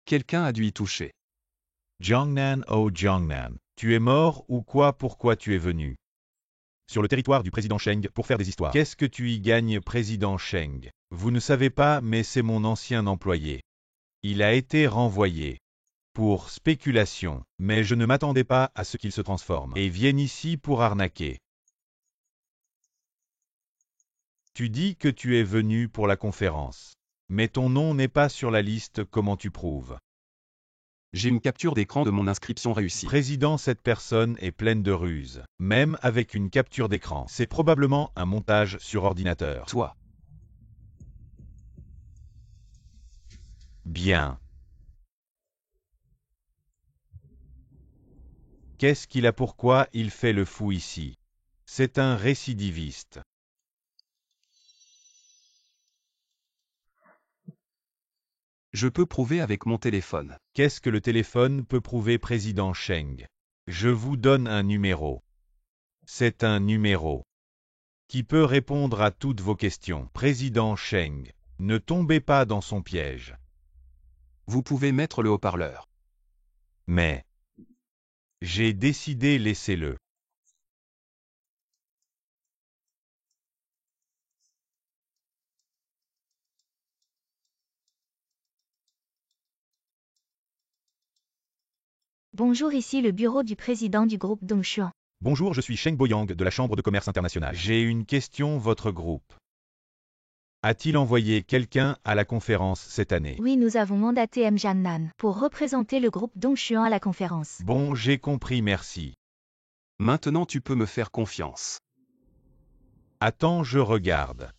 Quelqu'un a dû y toucher. Jiangnan, oh Jiangnan, tu es mort ou quoi? Pourquoi tu es venu sur le territoire du président Cheng pour faire des histoires? Qu'est-ce que tu y gagnes, président Cheng? Vous ne savez pas, mais c'est mon ancien employé. Il a été renvoyé pour spéculation, mais je ne m'attendais pas à ce qu'il se transforme et vienne ici pour arnaquer. Tu dis que tu es venu pour la conférence, mais ton nom n'est pas sur la liste, comment tu prouves? J'ai une capture d'écran de mon inscription réussie. Président, cette personne est pleine de ruses, même avec une capture d'écran. C'est probablement un montage sur ordinateur. Toi. Bien. Qu'est-ce qu'il a? Pourquoi il fait le fou ici? C'est un récidiviste. Je peux prouver avec mon téléphone. Qu'est-ce que le téléphone peut prouver, président Cheng? Je vous donne un numéro. C'est un numéro qui peut répondre à toutes vos questions. Président Cheng, ne tombez pas dans son piège. Vous pouvez mettre le haut-parleur. Mais j'ai décidé, laissez-le. Bonjour, ici le bureau du président du groupe Dongshuan. Bonjour, je suis Cheng Boyang de la Chambre de commerce internationale. J'ai une question, votre groupe a-t-il envoyé quelqu'un à la conférence cette année? Oui, nous avons mandaté M. Jiangnan pour représenter le groupe Dongshuan à la conférence. Bon, j'ai compris, merci. Maintenant tu peux me faire confiance. Attends, je regarde.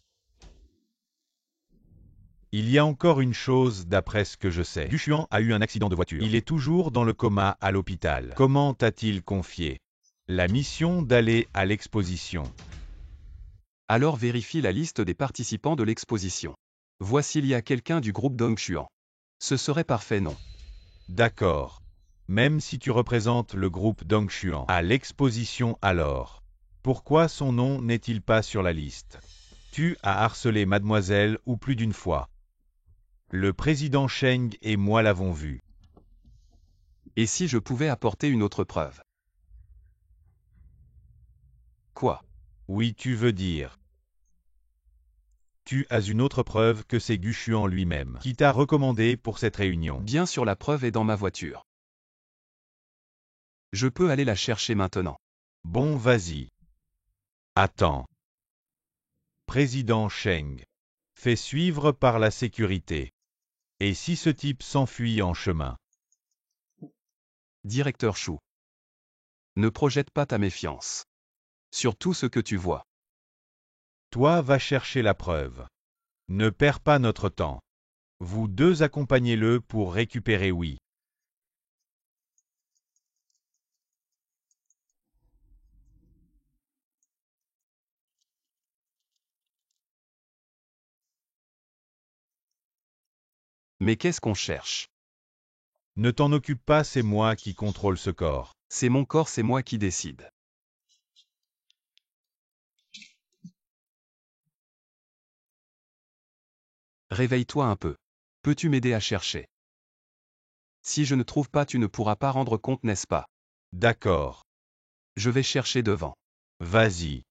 Il y a encore une chose d'après ce que je sais. Du Xuan a eu un accident de voiture. Il est toujours dans le coma à l'hôpital. Comment t'a-t-il confié la mission d'aller à l'exposition? Alors vérifie la liste des participants de l'exposition. Vois s'il y a quelqu'un du groupe Dongshuan. Ce serait parfait, non? D'accord. Même si tu représentes le groupe Dongshuan à l'exposition, alors pourquoi son nom n'est-il pas sur la liste? Tu as harcelé mademoiselle ou plus d'une fois. Le président Cheng et moi l'avons vu. Et si je pouvais apporter une autre preuve? Quoi? Oui, tu veux dire. Tu as une autre preuve que c'est Gu Xuan lui-même qui t'a recommandé pour cette réunion. Bien sûr, la preuve est dans ma voiture. Je peux aller la chercher maintenant. Bon, vas-y. Attends. Président Cheng. Fait suivre par la sécurité. Et si ce type s'enfuit en chemin? Directeur Chou. Ne projette pas ta méfiance sur tout ce que tu vois. Toi, va chercher la preuve. Ne perds pas notre temps. Vous deux accompagnez-le pour récupérer oui. Mais qu'est-ce qu'on cherche? Ne t'en occupe pas, c'est moi qui contrôle ce corps. C'est mon corps, c'est moi qui décide. Réveille-toi un peu. Peux-tu m'aider à chercher? Si je ne trouve pas, tu ne pourras pas rendre compte, n'est-ce pas? D'accord. Je vais chercher devant. Vas-y.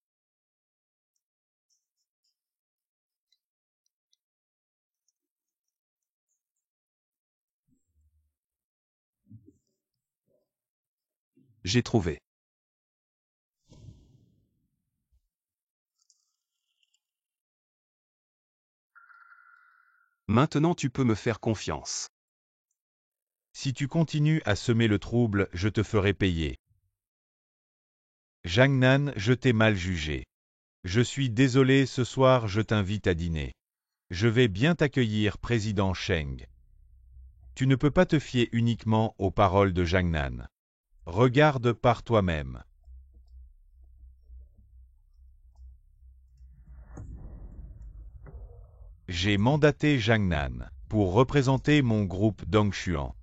J'ai trouvé. Maintenant tu peux me faire confiance. Si tu continues à semer le trouble, je te ferai payer. Jiangnan, je t'ai mal jugé. Je suis désolé, ce soir je t'invite à dîner. Je vais bien t'accueillir, président Cheng. Tu ne peux pas te fier uniquement aux paroles de Jiangnan. Regarde par toi-même. J'ai mandaté Jiangnan pour représenter mon groupe Dongshuan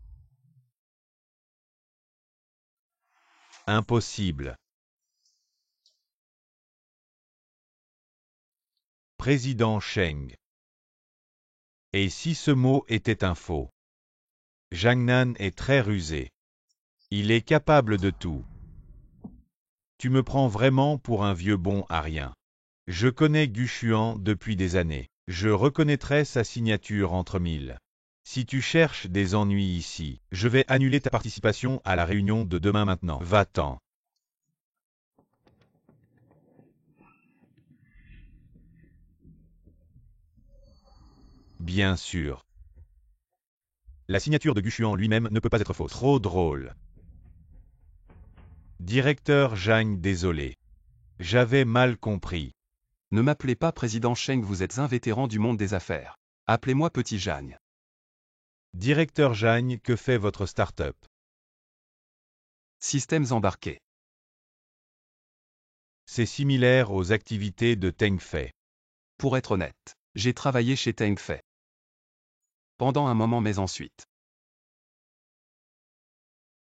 Impossible. Président Cheng. Et si ce mot était un faux? Zhang Nan est très rusé. Il est capable de tout. Tu me prends vraiment pour un vieux bon à rien. Je connais Gu Xuan depuis des années. Je reconnaîtrai sa signature entre mille. Si tu cherches des ennuis ici, je vais annuler ta participation à la réunion de demain maintenant. Va-t'en. Bien sûr. La signature de Gu Xuan lui-même ne peut pas être fausse. Trop drôle. Directeur Zhang, désolé. J'avais mal compris. Ne m'appelez pas président Cheng, vous êtes un vétéran du monde des affaires. Appelez-moi petit Zhang. Directeur Zhang, que fait votre start-up? Systèmes embarqués. C'est similaire aux activités de Tengfei. Pour être honnête, j'ai travaillé chez Tengfei. Pendant un moment mais ensuite.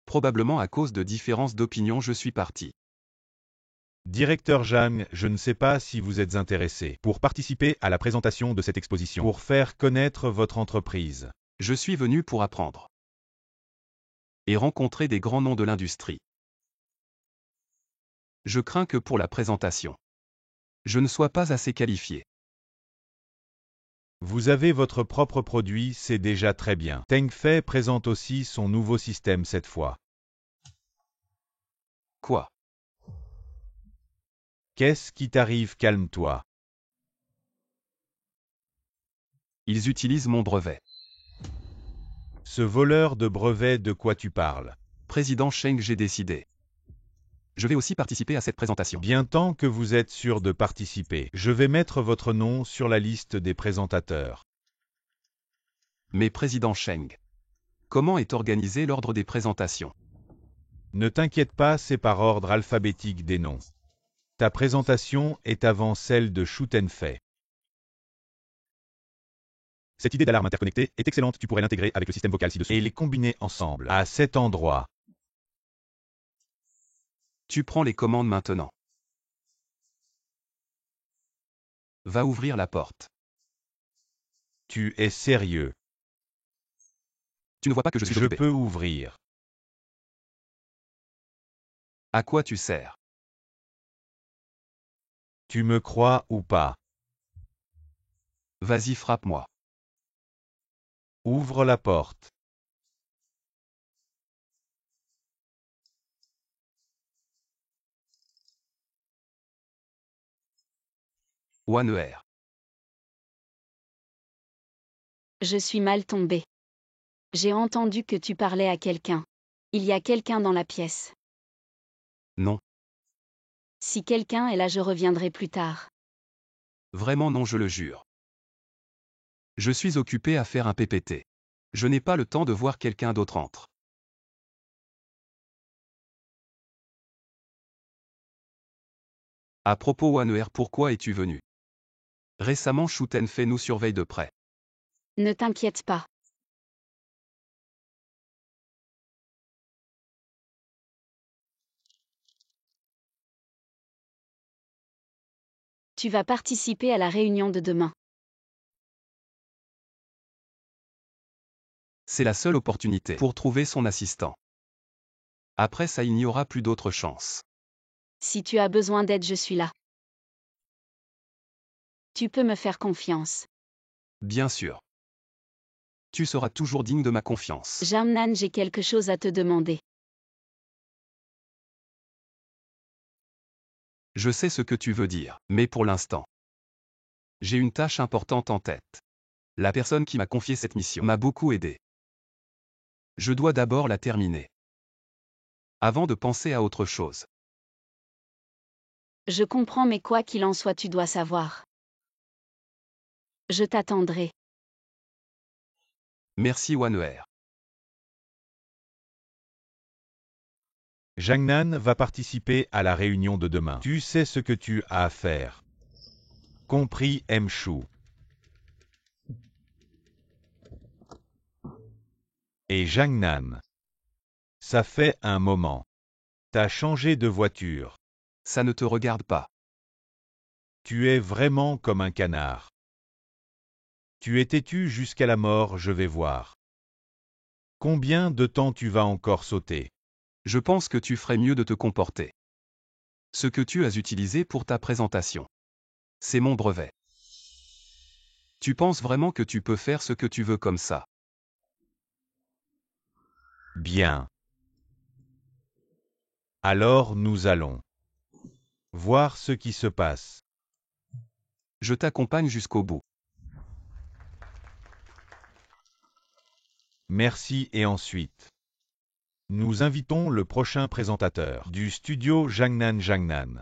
Probablement à cause de différences d'opinion je suis parti. Directeur Zhang, je ne sais pas si vous êtes intéressé pour participer à la présentation de cette exposition, pour faire connaître votre entreprise. Je suis venu pour apprendre. Et rencontrer des grands noms de l'industrie. Je crains que pour la présentation, je ne sois pas assez qualifié. Vous avez votre propre produit, c'est déjà très bien. Tengfei présente aussi son nouveau système cette fois. Quoi? Qu'est-ce qui t'arrive? Calme-toi. Ils utilisent mon brevet. Ce voleur de brevet, de quoi tu parles? Président Cheng, j'ai décidé. Je vais aussi participer à cette présentation. Bien tant que vous êtes sûr de participer, je vais mettre votre nom sur la liste des présentateurs. Mais président Cheng, comment est organisé l'ordre des présentations? Ne t'inquiète pas, c'est par ordre alphabétique des noms. Ta présentation est avant celle de Shu Tenfei. Cette idée d'alarme interconnectée est excellente, tu pourrais l'intégrer avec le système vocal ci-dessous et les combiner ensemble à cet endroit. Tu prends les commandes maintenant. Va ouvrir la porte. Tu es sérieux? Tu ne vois pas que je suis Je occupé. peux ouvrir. À quoi tu sers? Tu me crois ou pas? Vas-y, frappe-moi. Ouvre la porte. Waner. Je suis mal tombée. J'ai entendu que tu parlais à quelqu'un. Il y a quelqu'un dans la pièce. Non. Si quelqu'un est là, je reviendrai plus tard. Vraiment non, je le jure. Je suis occupé à faire un PPT. Je n'ai pas le temps de voir quelqu'un d'autre entre. À propos Waner, pourquoi es-tu venu? Récemment Shu Tenfei nous surveille de près. Ne t'inquiète pas. Tu vas participer à la réunion de demain. C'est la seule opportunité pour trouver son assistant. Après ça, il n'y aura plus d'autre chance. Si tu as besoin d'aide, je suis là. Tu peux me faire confiance. Bien sûr. Tu seras toujours digne de ma confiance. Jamnan, j'ai quelque chose à te demander. Je sais ce que tu veux dire, mais pour l'instant, j'ai une tâche importante en tête. La personne qui m'a confié cette mission m'a beaucoup aidé. Je dois d'abord la terminer. Avant de penser à autre chose. Je comprends, mais quoi qu'il en soit, tu dois savoir. Je t'attendrai. Merci Waner. Zhang Nan va participer à la réunion de demain. Tu sais ce que tu as à faire. Compris, M. Shu. Et Zhang Nan. Ça fait un moment. T'as changé de voiture. Ça ne te regarde pas. Tu es vraiment comme un canard. Tu es têtu jusqu'à la mort, je vais voir. Combien de temps tu vas encore sauter? Je pense que tu ferais mieux de te comporter. Ce que tu as utilisé pour ta présentation. C'est mon brevet. Tu penses vraiment que tu peux faire ce que tu veux comme ça? Bien. Alors nous allons voir ce qui se passe. Je t'accompagne jusqu'au bout. Merci et ensuite. Nous invitons le prochain présentateur du studio Jangnan Jangnan.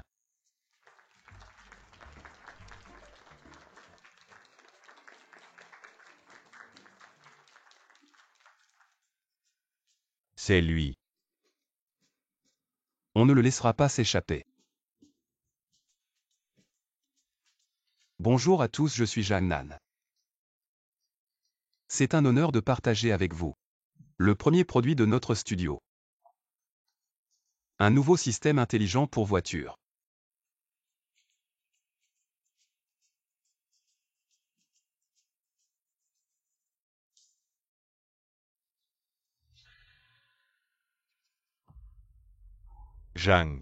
C'est lui. On ne le laissera pas s'échapper. Bonjour à tous, je suis Jangnan. C'est un honneur de partager avec vous le premier produit de notre studio. Un nouveau système intelligent pour voitures. Zhang.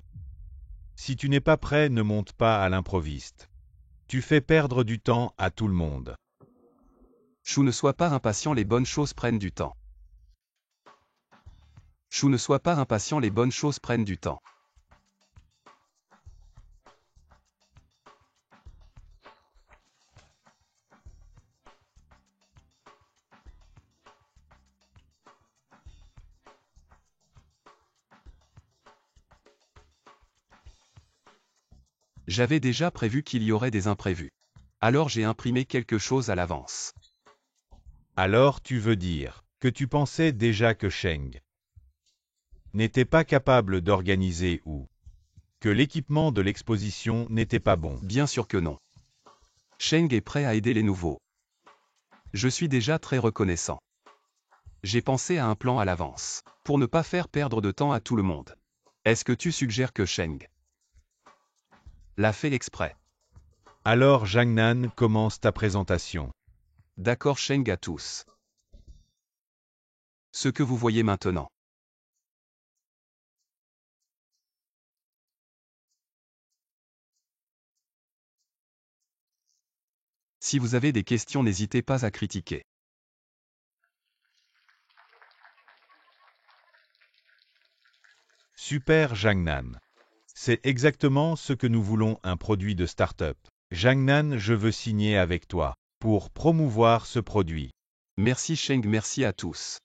Si tu n'es pas prêt, ne monte pas à l'improviste. Tu fais perdre du temps à tout le monde. Chou, ne sois pas impatient, les bonnes choses prennent du temps. Chou, ne sois pas impatient, les bonnes choses prennent du temps. J'avais déjà prévu qu'il y aurait des imprévus. Alors j'ai imprimé quelque chose à l'avance. Alors tu veux dire que tu pensais déjà que Sheng n'était pas capable d'organiser ou que l'équipement de l'exposition n'était pas bon? Bien sûr que non. Sheng est prêt à aider les nouveaux. Je suis déjà très reconnaissant. J'ai pensé à un plan à l'avance, pour ne pas faire perdre de temps à tout le monde. Est-ce que tu suggères que Sheng l'a fait exprès? Alors Jangnan, commence ta présentation. D'accord Sheng à tous. Ce que vous voyez maintenant. Si vous avez des questions, n'hésitez pas à critiquer. Super Jangnan. C'est exactement ce que nous voulons, un produit de start-up. Jangnan, je veux signer avec toi pour promouvoir ce produit. Merci Sheng, merci à tous.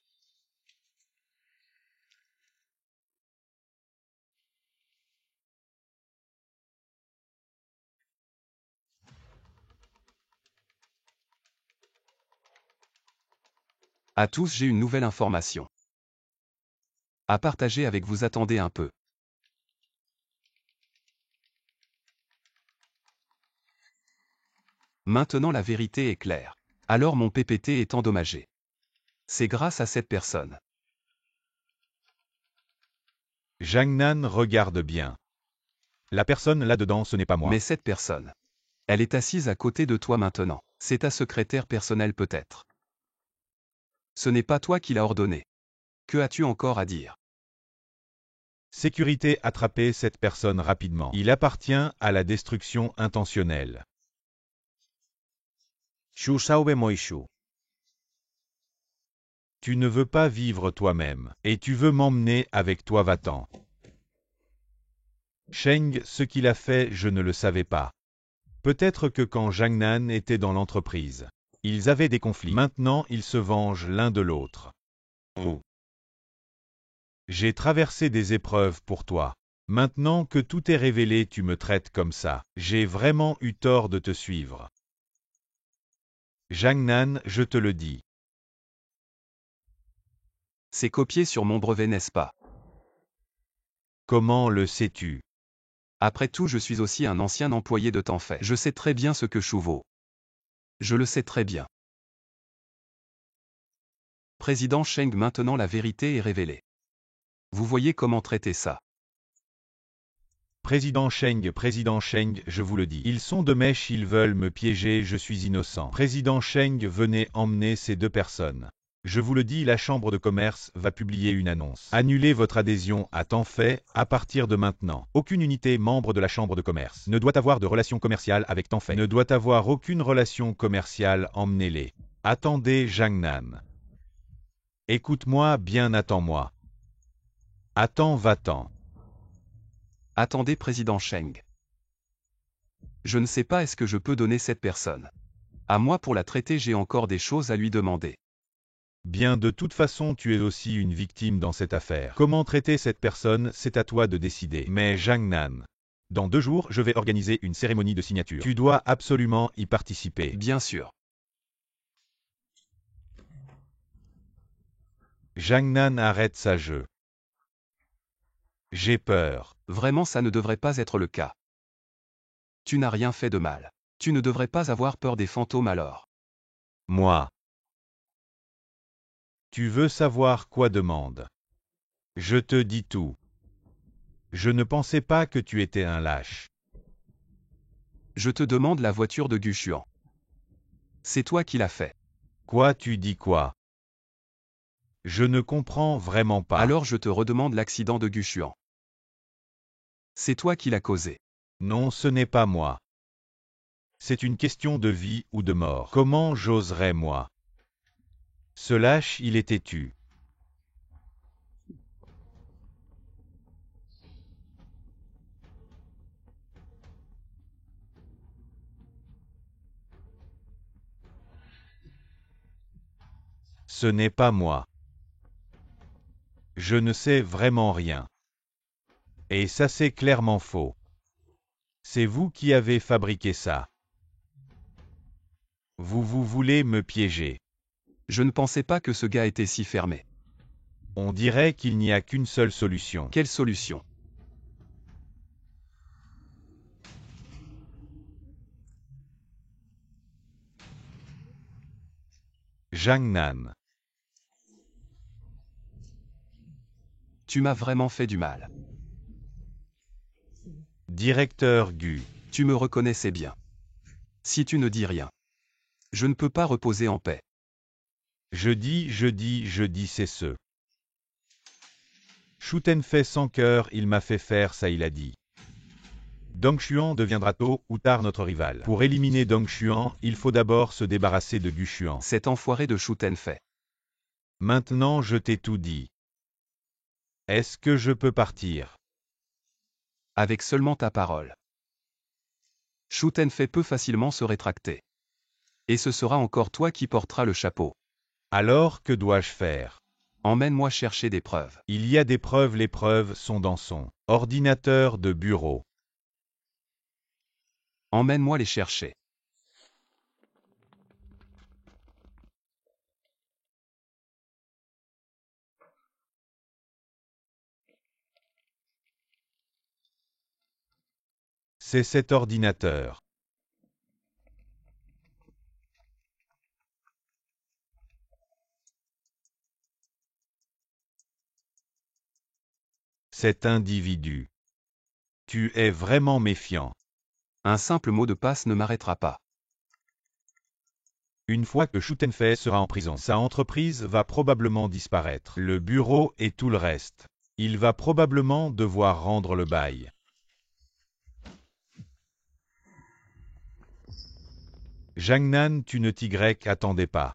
À tous, j'ai une nouvelle information à partager avec vous. Attendez un peu. Maintenant la vérité est claire. Alors mon PPT est endommagé. C'est grâce à cette personne. Jangnan, regarde bien. La personne là-dedans, ce n'est pas moi. Mais cette personne, elle est assise à côté de toi maintenant. C'est ta secrétaire personnelle peut-être. Ce n'est pas toi qui l'as ordonné. Que as-tu encore à dire? Sécurité, attrapez cette personne rapidement. Il appartient à la destruction intentionnelle. Shu Shaobe Moishu. Tu ne veux pas vivre toi-même, et tu veux m'emmener avec toi, va-t'en. Sheng, ce qu'il a fait, je ne le savais pas. Peut-être que quand Jangnan était dans l'entreprise, ils avaient des conflits. Maintenant, ils se vengent l'un de l'autre. Oh. J'ai traversé des épreuves pour toi. Maintenant que tout est révélé, tu me traites comme ça. J'ai vraiment eu tort de te suivre. Jangnan, je te le dis. C'est copié sur mon brevet, n'est-ce pas? Comment le sais-tu? Après tout, je suis aussi un ancien employé de temps fait. Je sais très bien ce que Chou vaut. Je le sais très bien. Président Sheng, maintenant la vérité est révélée. Vous voyez comment traiter ça? Président Cheng, je vous le dis. Ils sont de mèche, ils veulent me piéger, je suis innocent. Président Cheng, venez emmener ces deux personnes. Je vous le dis, la Chambre de commerce va publier une annonce. Annulez votre adhésion à temps fait à partir de maintenant. Aucune unité membre de la Chambre de commerce ne doit avoir de relation commerciale avec temps fait. Ne doit avoir aucune relation commerciale, emmenez-les. Attendez, Zhang Nan. Écoute-moi bien, attends-moi. Attends, va-t'en. Attendez, président Cheng. Je ne sais pas est-ce que je peux donner cette personne. À moi pour la traiter, j'ai encore des choses à lui demander. Bien, de toute façon, tu es aussi une victime dans cette affaire. Comment traiter cette personne, c'est à toi de décider. Mais Zhang Nan, dans 2 jours, je vais organiser une cérémonie de signature. Tu dois absolument y participer. Bien sûr. Zhang Nan arrête sa jeu. J'ai peur. Vraiment, ça ne devrait pas être le cas. Tu n'as rien fait de mal. Tu ne devrais pas avoir peur des fantômes alors. Moi. Tu veux savoir quoi, demande. Je te dis tout. Je ne pensais pas que tu étais un lâche. Je te demande la voiture de Gu Xuan. C'est toi qui l'as fait. Quoi, tu dis quoi? Je ne comprends vraiment pas. Alors je te redemande l'accident de Gu Xuan. C'est toi qui l'as causé. Non, ce n'est pas moi. C'est une question de vie ou de mort. Comment j'oserais, moi? Ce lâche, il est têtu. Ce n'est pas moi. Je ne sais vraiment rien. Et ça, c'est clairement faux. C'est vous qui avez fabriqué ça. Vous voulez me piéger. Je ne pensais pas que ce gars était si fermé. On dirait qu'il n'y a qu'une seule solution. Quelle solution? Zhang Nan. Tu m'as vraiment fait du mal. Directeur Gu. Tu me reconnaissais bien. Si tu ne dis rien, je ne peux pas reposer en paix. Je dis, c'est ce. Shu Tenfei sans cœur, il m'a fait faire ça, il a dit. Dong Xuan deviendra tôt ou tard notre rival. Pour éliminer Dong Xuan, il faut d'abord se débarrasser de Gu Xuan. Cet enfoiré de Shu Tenfei. Maintenant je t'ai tout dit. Est-ce que je peux partir? Avec seulement ta parole. Shu Tenfei peut facilement se rétracter. Et ce sera encore toi qui porteras le chapeau. Alors que dois-je faire? Emmène-moi chercher des preuves. Il y a des preuves, les preuves sont dans son ordinateur de bureau. Emmène-moi les chercher. C'est cet ordinateur. Cet individu. Tu es vraiment méfiant. Un simple mot de passe ne m'arrêtera pas. Une fois que Shu Tenfei sera en prison, sa entreprise va probablement disparaître. Le bureau et tout le reste. Il va probablement devoir rendre le bail. Zhang Nan, tu ne t'attendais pas.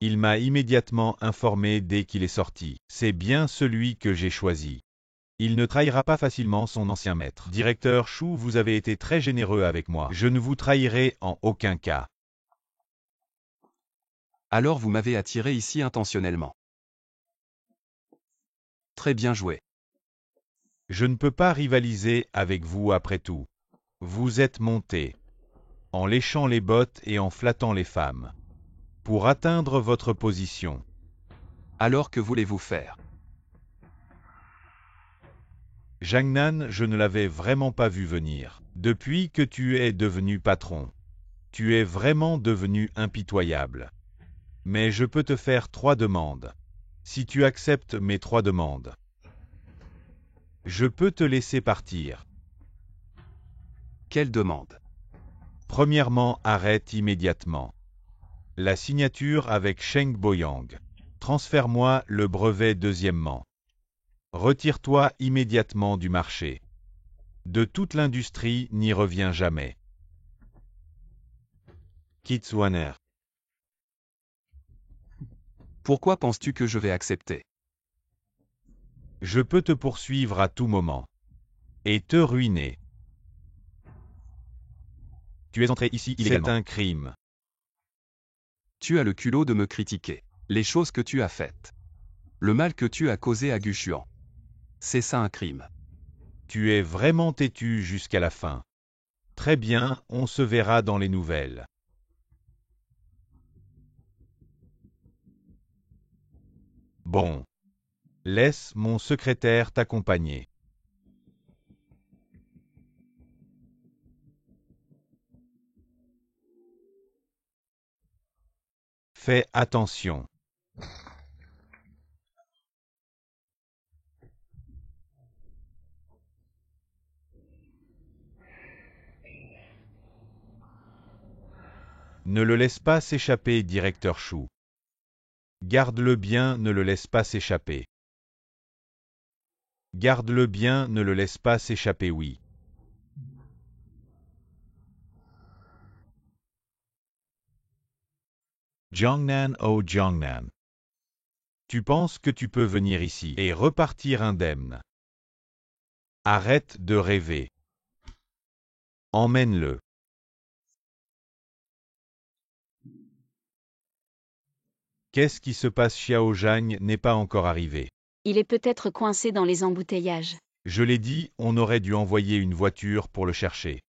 Il m'a immédiatement informé dès qu'il est sorti. C'est bien celui que j'ai choisi. Il ne trahira pas facilement son ancien maître. Directeur Shu, vous avez été très généreux avec moi. Je ne vous trahirai en aucun cas. Alors vous m'avez attiré ici intentionnellement. Très bien joué. Je ne peux pas rivaliser avec vous après tout. Vous êtes monté, en léchant les bottes et en flattant les femmes, pour atteindre votre position. Alors que voulez-vous faire? Zhang Nan, je ne l'avais vraiment pas vu venir. Depuis que tu es devenu patron, tu es vraiment devenu impitoyable. Mais je peux te faire 3 demandes. Si tu acceptes mes 3 demandes, je peux te laisser partir. Quelle demande? Premièrement, arrête immédiatement la signature avec Sheng Boyang. Transfère-moi le brevet deuxièmement. Retire-toi immédiatement du marché. De toute l'industrie n'y reviens jamais. Kitsuaner. Pourquoi penses-tu que je vais accepter? Je peux te poursuivre à tout moment. Et te ruiner. Tu es entré ici illégalement. C'est un crime. Tu as le culot de me critiquer. Les choses que tu as faites. Le mal que tu as causé à Gushuan. C'est ça un crime. Tu es vraiment têtu jusqu'à la fin. Très bien, on se verra dans les nouvelles. Bon. Laisse mon secrétaire t'accompagner. Fais attention. Ne le laisse pas s'échapper, directeur Chou. Garde-le bien, ne le laisse pas s'échapper. Garde-le bien, ne le laisse pas s'échapper, oui. Jiangnan, oh Jiangnan. Tu penses que tu peux venir ici et repartir indemne. Arrête de rêver. Emmène-le. Qu'est-ce qui se passe? Xiao Zhang n'est pas encore arrivé. Il est peut-être coincé dans les embouteillages. Je l'ai dit, on aurait dû envoyer une voiture pour le chercher.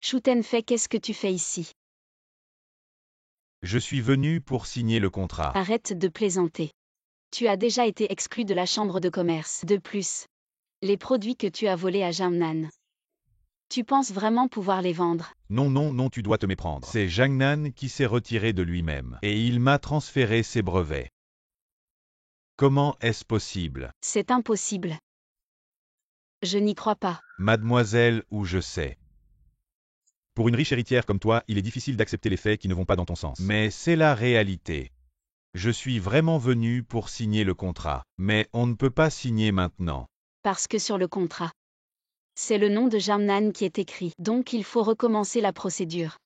Shu Tenfei, qu'est-ce que tu fais ici? Je suis venu pour signer le contrat. Arrête de plaisanter. Tu as déjà été exclu de la chambre de commerce. De plus, les produits que tu as volés à Jiangnan. Tu penses vraiment pouvoir les vendre? Non, non, non, tu dois te méprendre. C'est Jiangnan qui s'est retiré de lui-même. Et il m'a transféré ses brevets. Comment est-ce possible? C'est impossible. Je n'y crois pas. Mademoiselle, ou je sais. Pour une riche héritière comme toi, il est difficile d'accepter les faits qui ne vont pas dans ton sens. Mais c'est la réalité. Je suis vraiment venu pour signer le contrat. Mais on ne peut pas signer maintenant. Parce que sur le contrat, c'est le nom de Jiangnan qui est écrit. Donc il faut recommencer la procédure.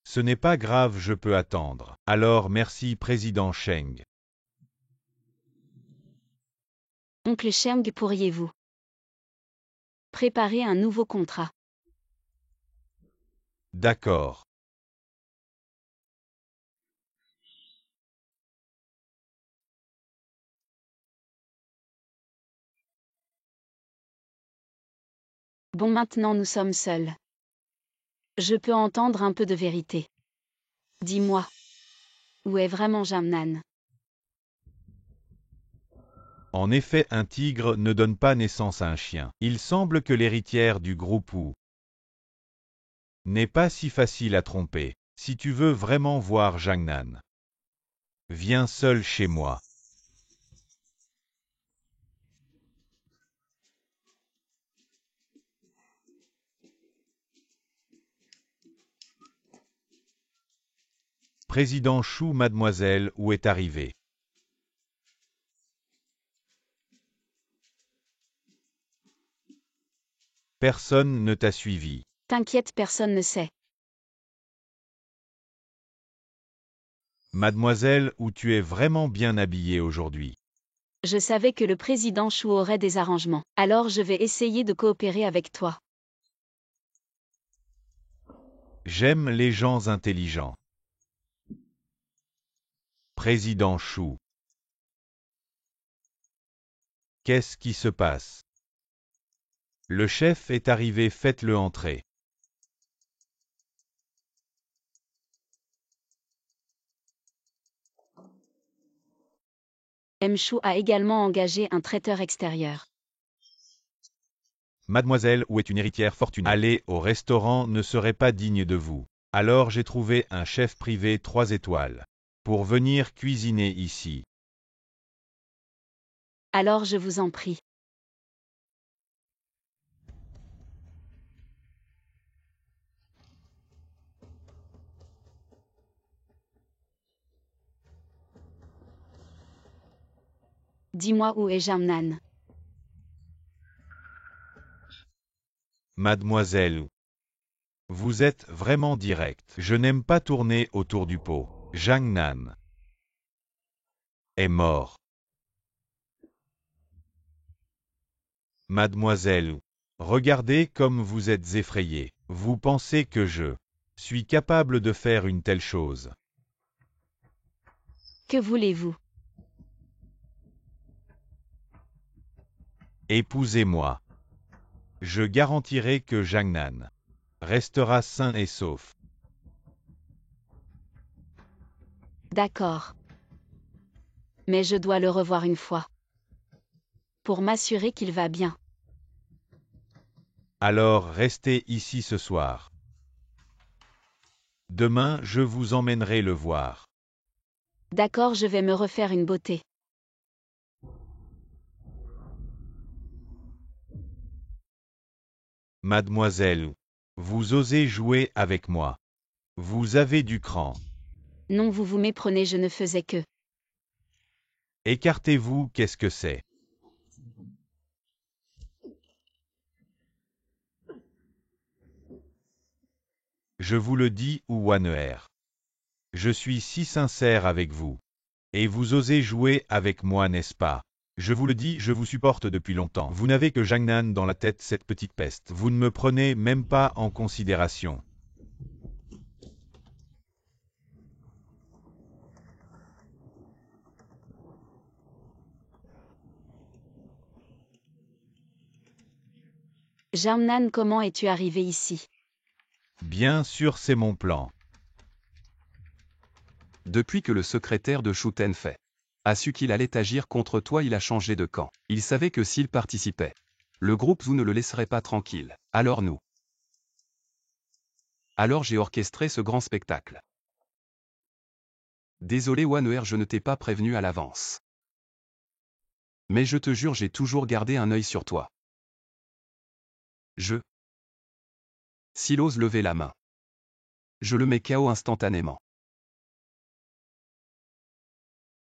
Ce n'est pas grave, je peux attendre. Alors merci, président Sheng. Oncle Sheng, pourriez-vous préparer un nouveau contrat? D'accord. Bon, maintenant nous sommes seuls. Je peux entendre un peu de vérité. Dis-moi. Où est vraiment Jiangnan? En effet, un tigre ne donne pas naissance à un chien. Il semble que l'héritière du groupe Wu n'est pas si facile à tromper. Si tu veux vraiment voir Jiangnan, viens seul chez moi. Président Chou, mademoiselle, où est arrivé? Personne ne t'a suivi. T'inquiète, personne ne sait. Mademoiselle, où tu es vraiment bien habillée aujourd'hui. Je savais que le président Chou aurait des arrangements. Alors je vais essayer de coopérer avec toi. J'aime les gens intelligents. Président Chou. Qu'est-ce qui se passe? Le chef est arrivé, faites-le entrer. M. Chou a également engagé un traiteur extérieur. Mademoiselle Wu est une héritière fortunée. Aller au restaurant ne serait pas digne de vous. Alors j'ai trouvé un chef privé 3 étoiles pour venir cuisiner ici. Alors je vous en prie. Dis-moi où est Jamnan. Mademoiselle Wu, vous êtes vraiment directe. Je n'aime pas tourner autour du pot. Jangnan est mort. Mademoiselle Wu, regardez comme vous êtes effrayée. Vous pensez que je suis capable de faire une telle chose. Que voulez-vous? Épousez-moi. Je garantirai que Jangnan restera sain et sauf. D'accord. Mais je dois le revoir une fois. Pour m'assurer qu'il va bien. Alors restez ici ce soir. Demain, je vous emmènerai le voir. D'accord, je vais me refaire une beauté. Mademoiselle, vous osez jouer avec moi. Vous avez du cran. Non, vous vous méprenez, je ne faisais que. Écartez-vous, qu'est-ce que c'est? Je vous le dis, Waner. Je suis si sincère avec vous. Et vous osez jouer avec moi, n'est-ce pas? Je vous le dis, je vous supporte depuis longtemps. Vous n'avez que Jangnan dans la tête, cette petite peste. Vous ne me prenez même pas en considération. Jamnan, comment es-tu arrivé ici? Bien sûr, c'est mon plan. Depuis que le secrétaire de Shu Tenfei a su qu'il allait agir contre toi, il a changé de camp. Il savait que s'il participait, le groupe Zhu ne le laisserait pas tranquille. Alors j'ai orchestré ce grand spectacle. Désolé Waner, je ne t'ai pas prévenu à l'avance. Mais je te jure, j'ai toujours gardé un œil sur toi. S'il ose lever la main, je le mets KO instantanément.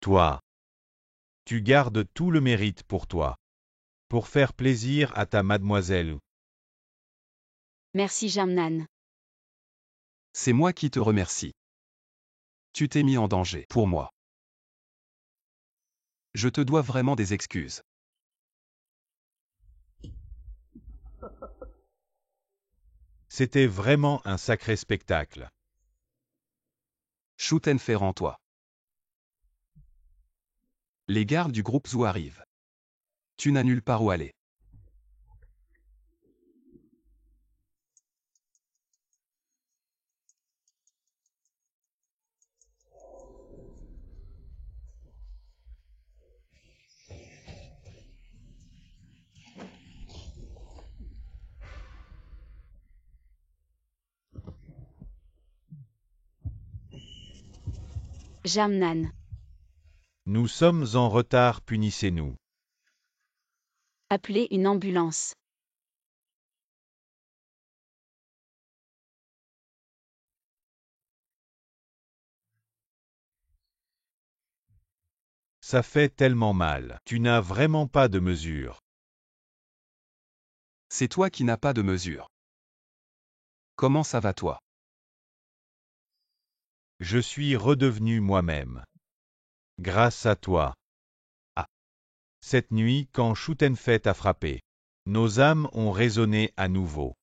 Toi, tu gardes tout le mérite pour toi. Pour faire plaisir à ta mademoiselle. Merci Jamnan. C'est moi qui te remercie. Tu t'es mis en danger pour moi. Je te dois vraiment des excuses. C'était vraiment un sacré spectacle. Shu Tenfei, rends-toi. Les gardes du groupe Zhu arrivent. Tu n'as nulle part où aller. Jamnan. Nous sommes en retard, punissez-nous. Appelez une ambulance. Ça fait tellement mal. Tu n'as vraiment pas de mesure. C'est toi qui n'as pas de mesure. Comment ça va toi? Je suis redevenu moi-même. Grâce à toi. Ah. Cette nuit, quand Shu Tenfei t'a frappé, nos âmes ont résonné à nouveau.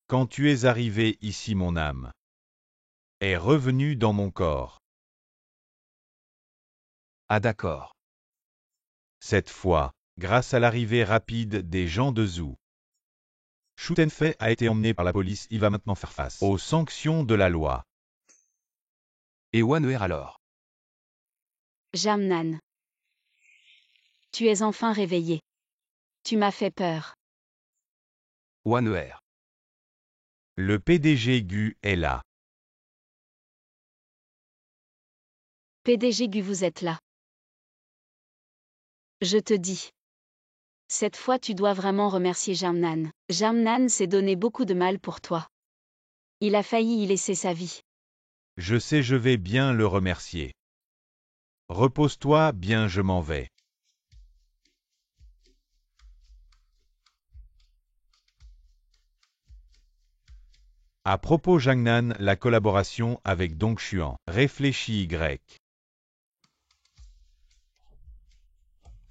Quand tu es arrivé ici, mon âme est revenue dans mon corps. Ah d'accord. Cette fois, grâce à l'arrivée rapide des gens de Zhu, Shu Tenfei a été emmené par la police, il va maintenant faire face aux sanctions de la loi. Et Waner alors? Jamnan. Tu es enfin réveillé. Tu m'as fait peur. One. Le PDG Gu est là. PDG Gu, vous êtes là. Je te dis. Cette fois tu dois vraiment remercier Jamnan. Jamnan s'est donné beaucoup de mal pour toi. Il a failli y laisser sa vie. Je sais, je vais bien le remercier. Repose-toi bien, je m'en vais. À propos Jangnan, la collaboration avec Dongshuan. Réfléchis Y.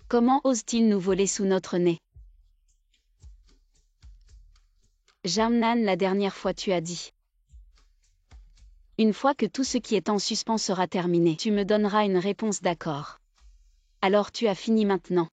Comment ose-t-il nous voler sous notre nez? Jamnan, la dernière fois tu as dit. Une fois que tout ce qui est en suspens sera terminé, tu me donneras une réponse d'accord. Alors tu as fini maintenant.